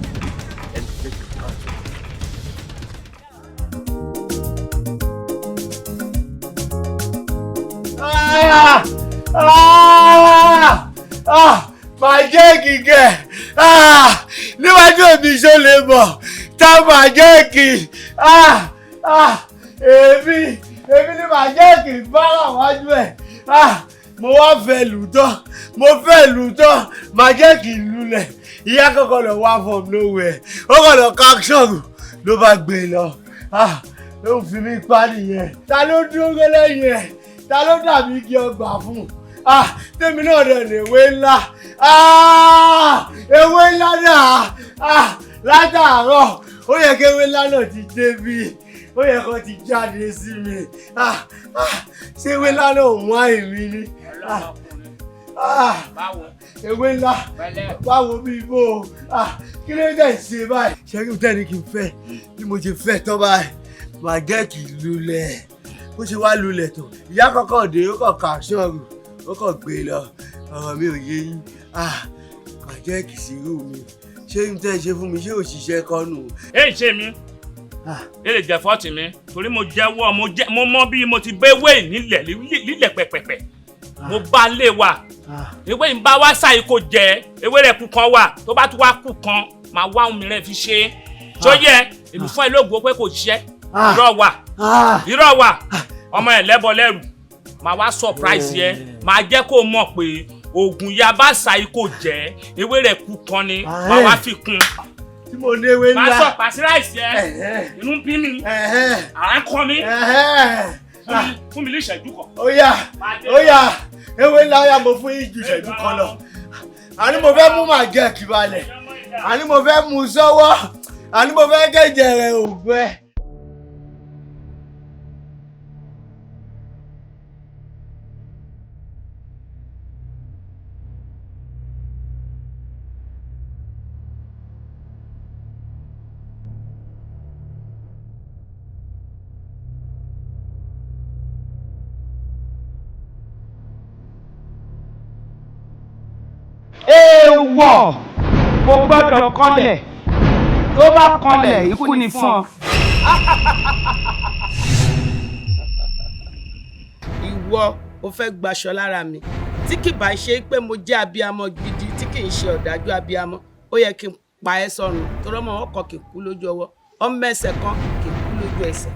Máa jẹ́ kíkẹ́ níwájú òbí ṣó lè bọ̀ tá máa jẹ́ kí èmi ni máa jẹ́ kí bára wájú ẹ̀ mo wá fẹ́ lù tán máa jẹ́ kí lulẹ̀ ìyá kọ́kọ́ lọ wá from nowhere ó kọ́ lọ káṣọ́ọ̀rù ló bá gbé lọ ló fi mí pa nìyẹn ta ló dúró lẹ́yìn ẹ̀ ta ló dàbí kí ọgbà fún tèmi náà rẹ̀ lè ewé ńlá ewé ńlá náà látàárọ̀ ó yẹ kí ewé ńlá náà ti débi ó yẹ kó ti jáde sí mi ṣé ewé ńlá náà ò mú àìmí ni ewé ńlá báwo bí bó kí ló dé ṣe báyìí ṣẹ́gun tẹ́ni kì í fẹ́ bí mo ṣe fẹ́ tọ́ báyìí màá jẹ́ kí lulẹ̀ bó ṣe wá lulẹ̀ tó ìyá kọ́kọ́ dé ó kọ̀ ká ṣọ́ọ̀rù ó kọ̀ gbé lọ ọ̀rọ̀ mi ò yé yín màá jẹ́ kí sírù mi ṣé n tẹ́ ṣe fún mi ṣé òṣìṣẹ́ kọ́nù. èyí ṣe mi èlè jẹ fọ́ọ̀tì mi torí mo jẹ́wọ́ mo mọ bí mo ti béwé nílẹ̀ pẹ̀pẹ̀pẹ̀ mo bá lé wa ewé ń bá wá sáyé kò jẹ ewé rẹ̀ kú kan wà tó bá tún wá kú kan máa wá omi rẹ̀ fi ṣe tó yẹ èmi fún ẹ lóògùn pé kò ṣiṣẹ́ irọ́ wà ọmọ ẹ̀ lẹ́bọ lẹ́rù máa wá surprise yẹ máa jẹ́ kó mọ̀ pé oògùn ya bá sáyé kò jẹ ewé rẹ̀ kú kan ni máa wá fi kún tí mo ní ewé ńlá máa sọ pàṣíráìsì ẹ inú bí mi à ń kọ mi fún mi ní ìṣẹ́jú kan. ó yá ewé ńlá ó yá mo fún yín ju ìṣẹ́jú kan lọ àní mo fẹ́ mú màgẹ́ kí balẹ̀ àní mo fẹ́ mú sọ́wọ́ àní mo fẹ́ kẹ́jẹ̀ rẹ̀ ògbẹ́. Èèwọ̀ kò gbọ́dọ̀ kọlẹ̀ tó bá kọlẹ̀ ikú ni fún ọ. Ìwọ o fẹ́ gbaṣọ lára mi tí kì bá ṣe pé mo jẹ́ abiyamọ gidi tí kì í ṣe ọ̀dájú abiyamọ ó yẹ kí n pa ẹ́ sọnù torí ọmọ wọn kọ kì í kú lójú ọwọ́ ọmọ ẹsẹ̀ kan kì í kú lójú ẹsẹ̀.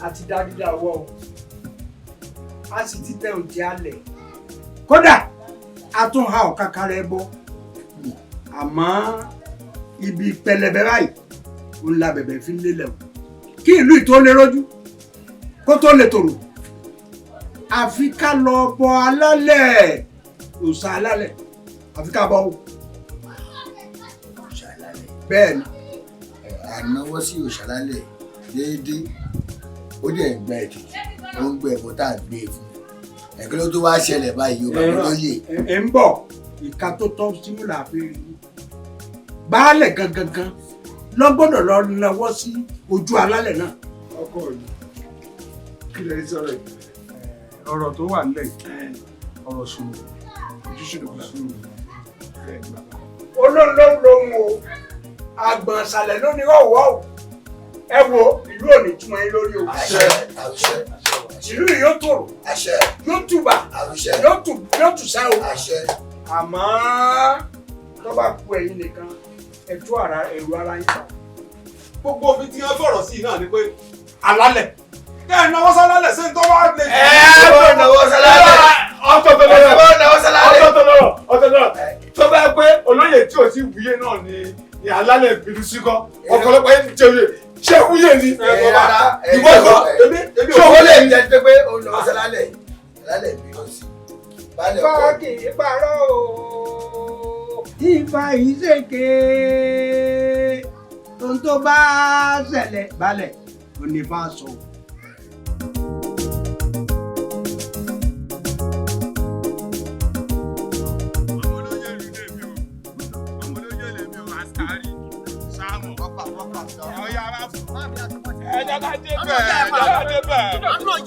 a ti dá dídá ọwọ́ o a sì ti tẹ òjì alẹ̀ kódà a tún ha ọ̀kàkà rẹ̀ bọ́ àmọ́ ibi pẹlẹbẹ báyìí ó ń la bẹ̀bẹ̀ fi lélẹ̀ o kí ìlú ìtó lè rójú kó tó lè tòrò àfi ká lọ bọ alálẹ̀ òòṣà alálẹ̀ àfi ká bọ o. bẹ́ẹ̀ ni. ànáwọ́ sí òòṣà alálẹ̀ déédéé ó dẹ̀ ń gba ètùtù ó ń gbé ẹ̀bọ tá à ń gbé e fún ẹ̀kọ́ ló tó wá ṣẹlẹ̀ báyìí o bàbá lóye. ẹ ń bọ̀ ìka tó tọ́ símú là á fi rí baálẹ̀ gangan lọ́gbọ́dọ̀ lọ nawọ́ sí ojú alálẹ̀ náà. ọkọ yìí kí lè rí sọ̀rọ̀ yìí ọ̀rọ̀ tó wà nílẹ̀ ọ̀rọ̀ sùn ojúṣe kò sùn bẹ́ẹ̀ ni bàbá. olóńlóńlóhùn o àgbọ̀n ìsàlẹ̀ ló ní ọ̀wọ́ o ẹ wo ìlú òní túmọ̀ yín lórí o. ìlú yìí yóò tòrò yóò tùbà yóò tùsẹ́ o. àmọ́ tó bá ku ẹ̀yin nìkan ẹ̀tú ẹ̀rù ara yín pa. gbogbo òfin tí wọ́n fọ̀rọ̀ sí náà ni pé alálẹ̀ kẹ́ ẹ̀ náwó sálálẹ̀ sí tó wá lè. bó náwó sálálẹ̀. ọ̀tọ̀tọ̀lọ́rọ̀ tó bá pé olóyè tí ò sí wúyé náà ni alálẹ̀ bínú sí kọ́ ọ̀pọ̀lọpọ̀ ẹ̀ ń jẹ́ oyè ṣé wúyé ni. ìwọ ìwọ èmi ò wọlé jẹ́ pé ó náwó sálálẹ̀ bínú sí. Fọ́ọ̀kì parọ́ o, ìfà ìṣèké, ohun tó bá ṣẹlẹ̀ balẹ̀ kò ní bá sọ.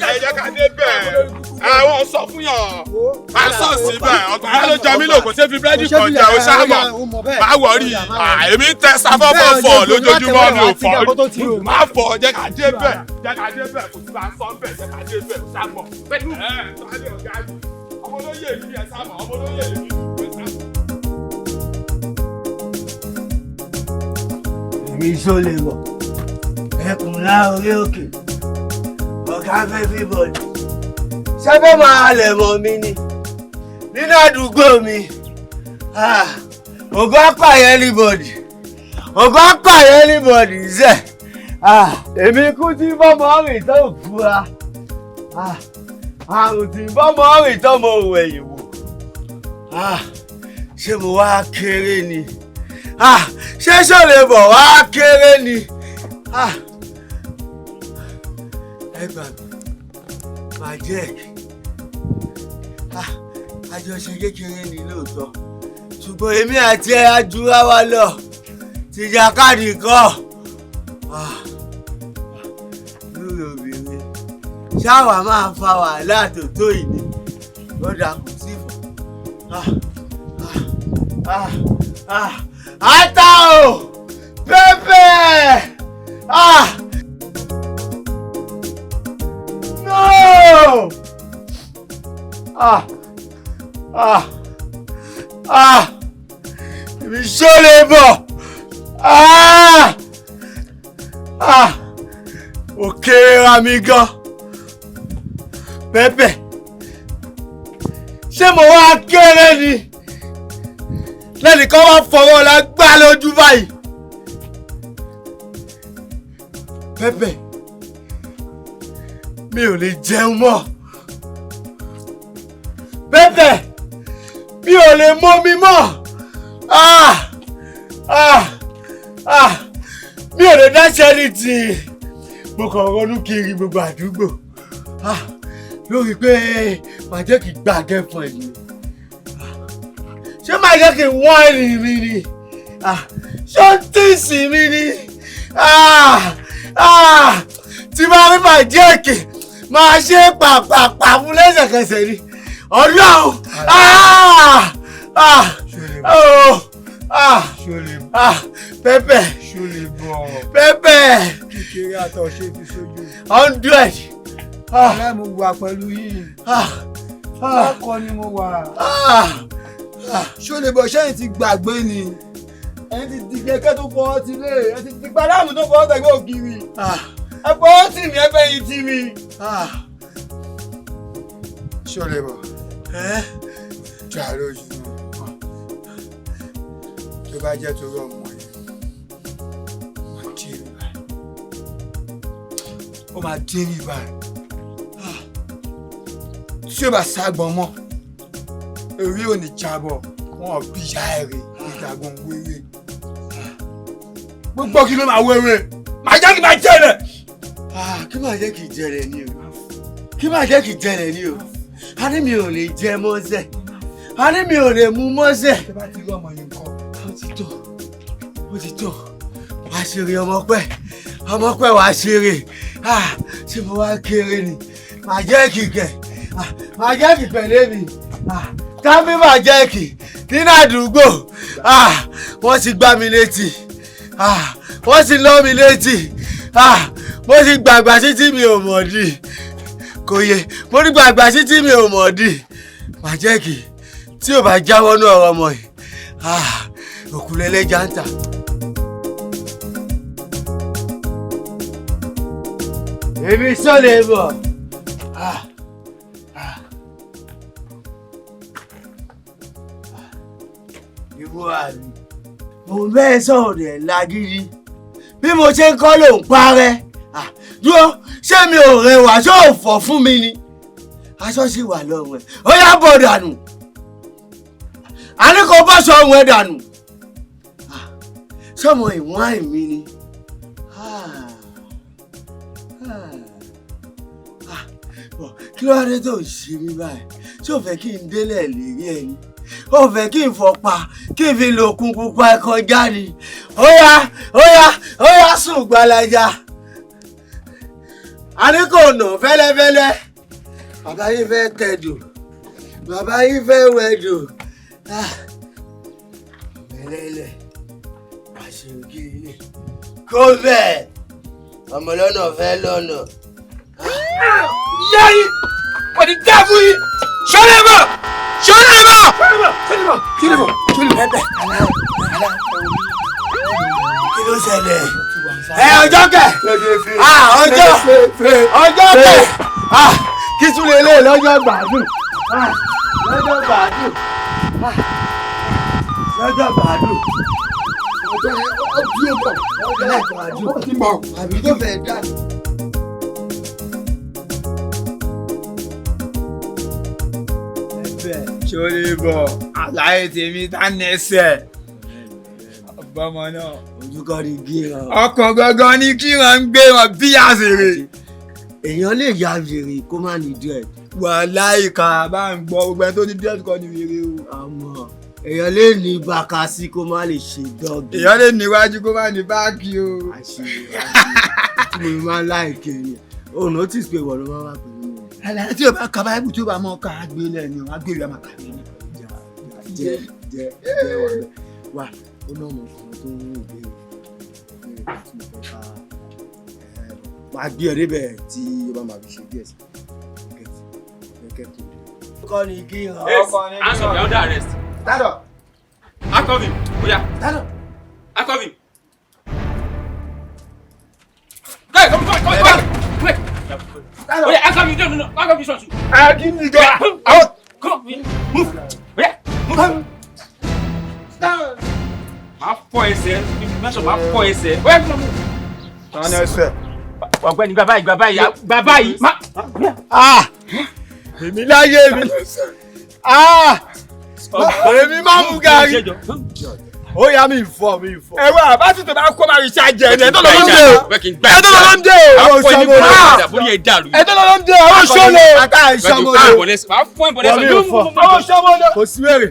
ẹjẹ ká dé bẹ́ẹ̀ àwọn sọ fún yàn á sọ síbẹ̀ ọ̀tún bá ló jẹ mí lò kó ṣe fi búrẹ́dì kan jẹ o ṣáàmọ̀ má wọrí èmi tẹ sáfọ́fọ́ fọ̀ lójoojúmọ́ mi ò fọ́ má fọ̀ jẹ́ ká dé bẹ́ẹ̀ kò sí bá sọ bẹ́ẹ̀ jẹ́ ká dé bẹ́ẹ̀ ṣáàmọ̀ pẹ̀lú sáré ọ̀gá mi ọmọ olóyè mi ẹ̀ ṣáàmọ̀ ọmọ olóyè mi ẹ̀ ṣáàmọ̀. èmi sólè wọ̀ ẹkùn láorí òkè ọ̀gá everybody ṣẹ́fẹ́ máa lẹ̀ mọ́ mi ni nínú àdúgbò mi ògùn apààyàn anybody ògùn apààyàn anybody ṣe èmi kú tí bọ́mọ rìn tó fura àrùn tí bọ́mọ rìn tó mọ òwò ẹ̀yìn wò ṣé mo wá kéré ni ṣé ṣòlè bọ̀ wá kéré ni ẹ gbà mí Majek àjọṣe kékeré ni lóòótọ́ ṣùgbọ́n èmi àti ẹ ajúra wa lọ tìjàkadì kọ́ lórí obìnrin ṣáwa máa fa wàhálà tó tó ìní lọ́dà kò sí fún ata o pépè no ibi ṣọlẹ bọ òkèrè ra mi gan pépè ṣé mo wá kéré ni lẹ́nìkan wá fọwọ́ la gbá lójú báyìí pépè mi ò lè jẹun mọ́ pépè mi ò lè mọ́mi mọ́ mi ò lè dáṣẹ́ ní tì mo kàn ronú kiri gbogbo àdúgbò lórí pé Majek gba girlfriend mi ṣé Majek wọ́n ẹ̀rì mi ni ṣé ó tíìsì mi ni tí bá rí Majek máa ṣe pàpàpà fún lẹ́sẹ̀kẹsẹ̀ ni ọlọ́run pépè pépè kékeré àtọ̀ ṣe fi sójú. 100. ọ̀rẹ́ mo wà pẹ̀lú yìí. bákọ ni mo wà. ṣó lè bọ̀ ṣẹ́yìn ti gbàgbé ni. ẹ̀yin ti di kẹ̀kẹ́ tó fọwọ́ ti lé ẹ̀ ti di gbàdámù tó fọwọ́ tẹ̀gbẹ́ ògiri. ẹ fọwọ́ tì mí ẹ fẹ́ yìí tì mí. ṣó lè bọ̀. jàre oṣù náà tó bá jẹ́ torí ọmọ yẹn ó máa dé ní báyìí tí ó bá ságbọn mọ́ eré ò ní jábọ̀ wọn bí ìyá ẹ̀rẹ̀ ìdàgbọ̀n wéré gbogbo kí ló máa wéré Majek máa jẹ́rẹ̀. kí Majek jẹ́rẹ̀ ni o kí Majek jẹ́rẹ̀ ni o a ní mi ò lè jẹ mọ́sẹ̀ a ní mi ò lè mú mọ́sẹ̀. ṣé bá ti rí ọmọ yìí kọ́. ó ti tó wá ṣeré ọmọ pẹ́ wàá ṣeré ṣé mo wá kéré ni Majeki kẹ̀ Majeki pẹ̀lẹ́ mi kábí Majeki nínú àdúgbò wọ́n ti gbá mi létí wọ́n ti lọ́ mi létí mo ti gbàgbà sí tí mi ò mọ̀ dì kò yẹ mo ti gbàgbà sí tí mi ò mọ̀ dì Majeki tí ò bá jáwọ́ ní ọ̀rọ̀ ọmọ yìí òkúlẹ̀lẹ́jà ń tà. èmi sọ̀lẹ̀ bọ̀ ìwọ àlù mo bẹ́ẹ̀ sọ̀rọ̀ rẹ̀ lágídí bí mo ṣe ń kọ́ ló ń parẹ́ dúró ṣé mi ò rẹwà ṣé ò fọ̀ fún mi ni aṣọ sì wà lọ́rùn ẹ̀ ó yá bọ̀ dànù àní kò bá sọ ọ̀hún ẹ̀ dànù sọmọ ìwọ̀n àìmí ni kí ló wá dé tó ń ṣe mí báyìí tí ò fẹ́ kí n délẹ̀ lérí ẹni ó fẹ́ kí n fọpa kí n fi lòkun pupa ẹ̀kọ́ jáde ó yá sùn gbalaja àní kò nà fẹ́lẹ́fẹ́lẹ́ bàbá yìí fẹ́ tẹ̀dù bàbá yìí fẹ́ wẹ̀dù mẹ́lẹ́lẹ̀ àṣeyọkiri kó bẹ́ẹ̀ ọmọ lọ́nà fẹ́ lọ́nà. Yari! What the devil? Ṣọlẹ́bọ̀! Kí ló ṣẹlẹ̀? Ọjọ́ kẹ̀! Ọjọ́ kẹ̀! Kí tún lè lé lọ́jọ́ gbàdùn? Lọ́jọ́ gbàdùn! Àbí tó fẹ́ dá. Ṣọlẹ́bọ̀ àlàyé tèmi tá nẹ́sẹ̀ ọgbọ́mọ náà. Ojúkọ ni gíran. Ọkàn gangan ni kíran ń gbé wọn bí àṣèré. Èèyàn lè ya wèrè kó má ní dread. Wàláhì ká bá ń gbọ́ gbogbo ẹni tó ní dread kọ́ ni wèrè o. Àmọ́ èèyàn lè ní bàkásí kó má lè ṣe dọ́ọ̀gì. Èèyàn lè níwájú kó má ní báàkì o. Àṣírí tí mo máa ń láìké ni o notice pé ìwọ ló máa wà pẹ̀lú mi. Àlàyé tí o bá ka báyìí tí o bá mọ ká gbé lẹ́nu agbèrè àmà kàwé ni. Jẹ wà ó náà mọ̀ fún tó ń ìbéèrè tí mo fẹ́ ká máa gbé ọ débẹ̀ tí ó bá máa fi ṣe díẹ̀ sí kẹ́kẹ́. Ọkọ ni kí hàn. Hands up, you're under arrest. Stand up. Handcuff him. Oya. Stand up. Handcuff him. Hey, come. Quick. Oya, handcuff him. No. Handcuff this one too. Give me that. Out. Come on, move. Oya, move. Stand. Máa fọ́ ẹsẹ̀. Máa fọ́ ẹsẹ̀. Oya, come on. Stand ẹsẹ̀. Ọ̀gbẹ́ni gbà báyìí. Èmi láyé mi. Èmi máa mú gàrí. Ó yá mi fọ́. Ẹ̀wọ̀n àbátí tó bá kó máa rí ṣáàjì ẹ̀ ẹ̀ tó lọ́ọ́ ń dé o. Ẹ̀ tó lọ́ọ́ ń dé o. Ẹ̀ tó lọ́ọ́ ń dé o. Àwọn ṣọ́lẹ̀. Àká ìṣọ́mọdé. Àwọn ṣọ́mọdé. Kò sí wèrè.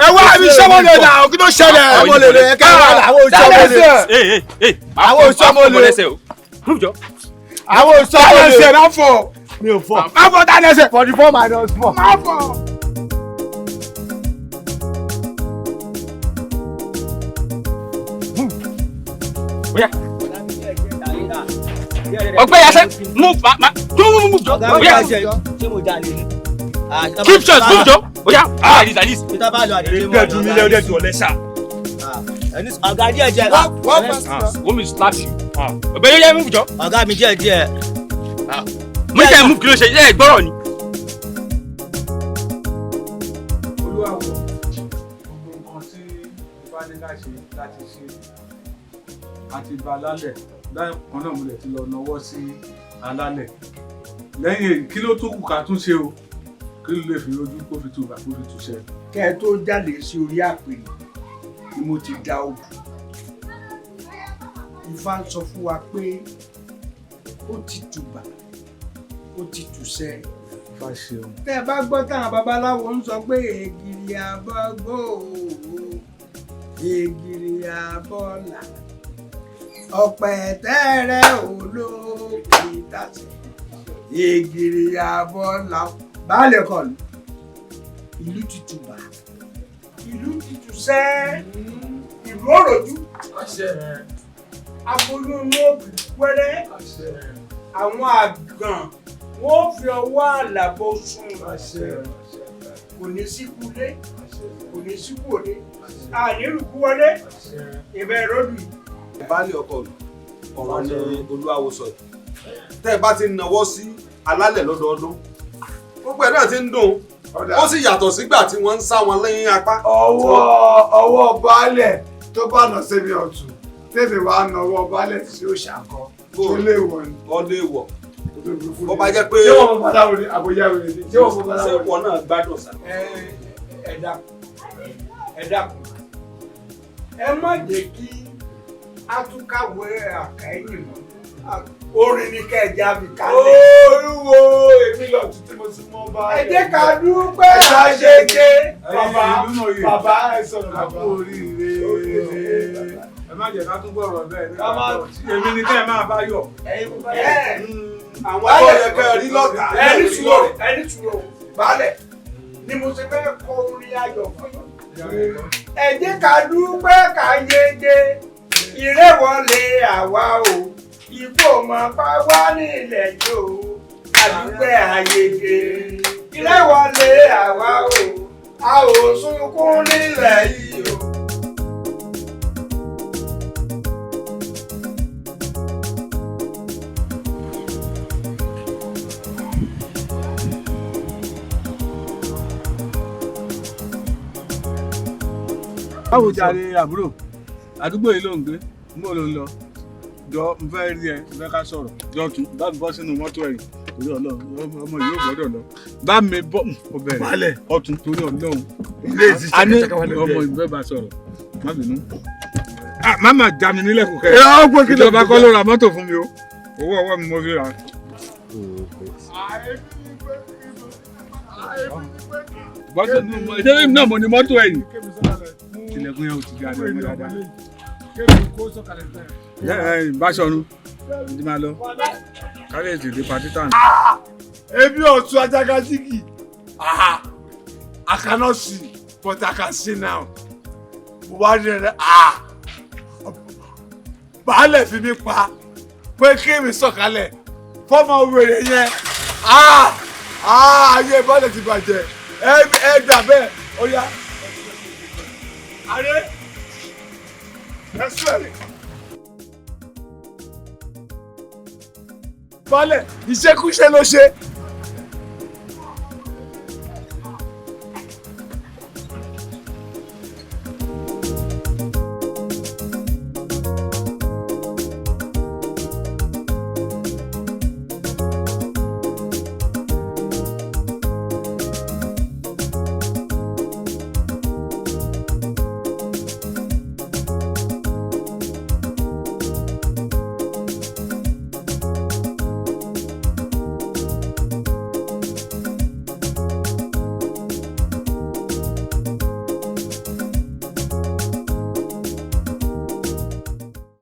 Ẹ̀wọ̀n àbí ṣọ́mọdé náà kí ló ṣẹlẹ̀ ẹ̀mọ́lẹ̀ rẹ̀ kẹ́ àwọn ṣọ́mọdé. Àwọn ṣọ́mọdé. Àwọn ṣọ́mọdé máa fọ̀. Mi ò fọ̀. Máa fọ̀ dáná ẹsẹ̀. 44 minus 4. Máa fọ̀. Oya. Ọgbẹ́ yasẹ́ move jọ. Oya. Keep short move jọ. Oya. Azeez. Gbẹ̀dùn mi lẹ́wọ́dẹ̀ tó lẹ́sà. Ọ̀gá díẹ̀ díẹ̀. Wọ́n mi slap you. Ọgbẹ́ yóò yẹ move jọ. Ọ̀gá mi díẹ̀ díẹ̀. Mo ní kẹ́ move kí ló ṣe ẹ gbọ́rọ̀ ni. Olúwa wo gbogbo nǹkan tí ìfá ní láti ṣe àti bá alálẹ̀ lẹ́ẹ̀kan náà mo lè ti lọ nawọ́ sí alálẹ̀ lẹ́yìn èyí kí ló tó kù ká tún ṣe o kí ló lè fi rojú kó fi tùbà kó fi túṣẹ. kẹ́ ẹ tó jáde sí orí àpèrè ni mo ti da odù Ifá ń sọ fún wa pé ó ti tùbà ó ti túṣẹ. Ifá ṣeun. tẹ́ ẹ bá gbọ́ táwọn babaláwo ń sọ pé ègìrì àbọ̀gbò ègìrì àbọ̀là ọ̀pẹ̀ tẹ́rẹ̀ olókè tàṣẹ ìgìrì àbọ̀là baálẹ̀ kọlù ìlú títù bá ìlú títù sẹ́ ìlú òròjú abolóhùn òbí wẹ́rẹ́ àwọn àgàn wọ́n fi ọwọ́ àlàbò sùn kò ní síkú lé kò ní síkú òde ànírùkú wọlé ìbẹ̀ ròdù yìí. baálé ọkọ ọ̀rọ̀ ni olúwawo sọ yìí tẹ́ ẹ bá ti nawọ́ sí alálẹ̀ lọ́dọọdún gbogbo ẹ̀ náà ti ń dùn ó sì yàtọ̀ sígbà tí wọ́n ń sá wọn lẹ́yìn apá. ọwọ́ baálẹ̀ tó bá nà sẹ́mi ọ̀tún tèmi wàá nawọ́ baálẹ̀ tí ó ṣàkọ tó léèwọ̀ ni. ọ léèwọ̀ bó bá jẹ́ pé ṣé wọ́n mọ baláwo ni àbójá rẹ̀ ni ṣé wọ́n mọ baláwo ni. ṣé wọn náà gbádùn sá. ẹ dákun ẹ má jẹ́ kí atúkàwé àkàyìn mọ́ orin ní kẹjá mi kálẹ̀. olúwo èmi lọ títí mo sì mọ bá. ẹ jẹ́ ká dúpẹ́ àṣejẹ. bàbá ẹ sọ̀rọ̀ bàbá. ẹ má jẹ́ ká tún gbọ́rọ̀ bẹ́ẹ̀ ní èmi ni kẹ́ ẹ máa bá yọ̀. àwọn ọ̀rẹ́ rí lọ́gàá. ẹni tùrọ̀ balẹ̀ ni mo ṣe fẹ́ kọ orin ayọ̀ fún yín. ẹ jẹ́ ká dúpẹ́ ká yege ìrẹ́wọlé àwa o ikú ọmọ pa wá nílẹ̀ yìí o àdúpẹ́ àyege ìrẹ́wọlé àwa o a ò sunkún nílẹ̀ yìí o. báwo jàre àbúrò àdúgbò yìí ló ń gbé mo ló ń lọ jọ n fẹ́ rí ẹ n fẹ́ ká sọ̀rọ̀ jọ tún bá mi bọ́ sínú mọ́tò ẹ̀yìn torí Ọlọ́run ọmọ yìí ò gbọ́dọ̀ lọ bá mi bọ́ ọbẹ̀rẹ̀ ọtún torí Ọlọ́run a ní ọmọ ìfẹ́ bá sọ̀rọ̀ má bínú má má já mi nílẹ̀ kò kẹ́ ìjọba kọ́ ló ra mọ́tò fún mi o owó ọwọ́ mi mo fi rà. bọ́sẹ̀ náà mo ní mọ́tò ẹ̀yìn ilẹ̀kùn yẹn ò ti jáde ọmọ dáadáa. Báṣọ̀run ti máa lọ káyọ̀tì dé patítà. ebi ọ̀tún Ajakasiki I cannot see but I can see now. mo wá rí rẹ baálẹ̀ fi mi pa pé kí mi sọ̀kalẹ̀ fọ́mọ wèrè yẹn ayé baálẹ̀ ti bàjẹ́ ẹ gbà bẹ́ẹ̀ ó yá. Allez, laisse-le. Baálẹ̀, ìṣekúṣe ló ṣe.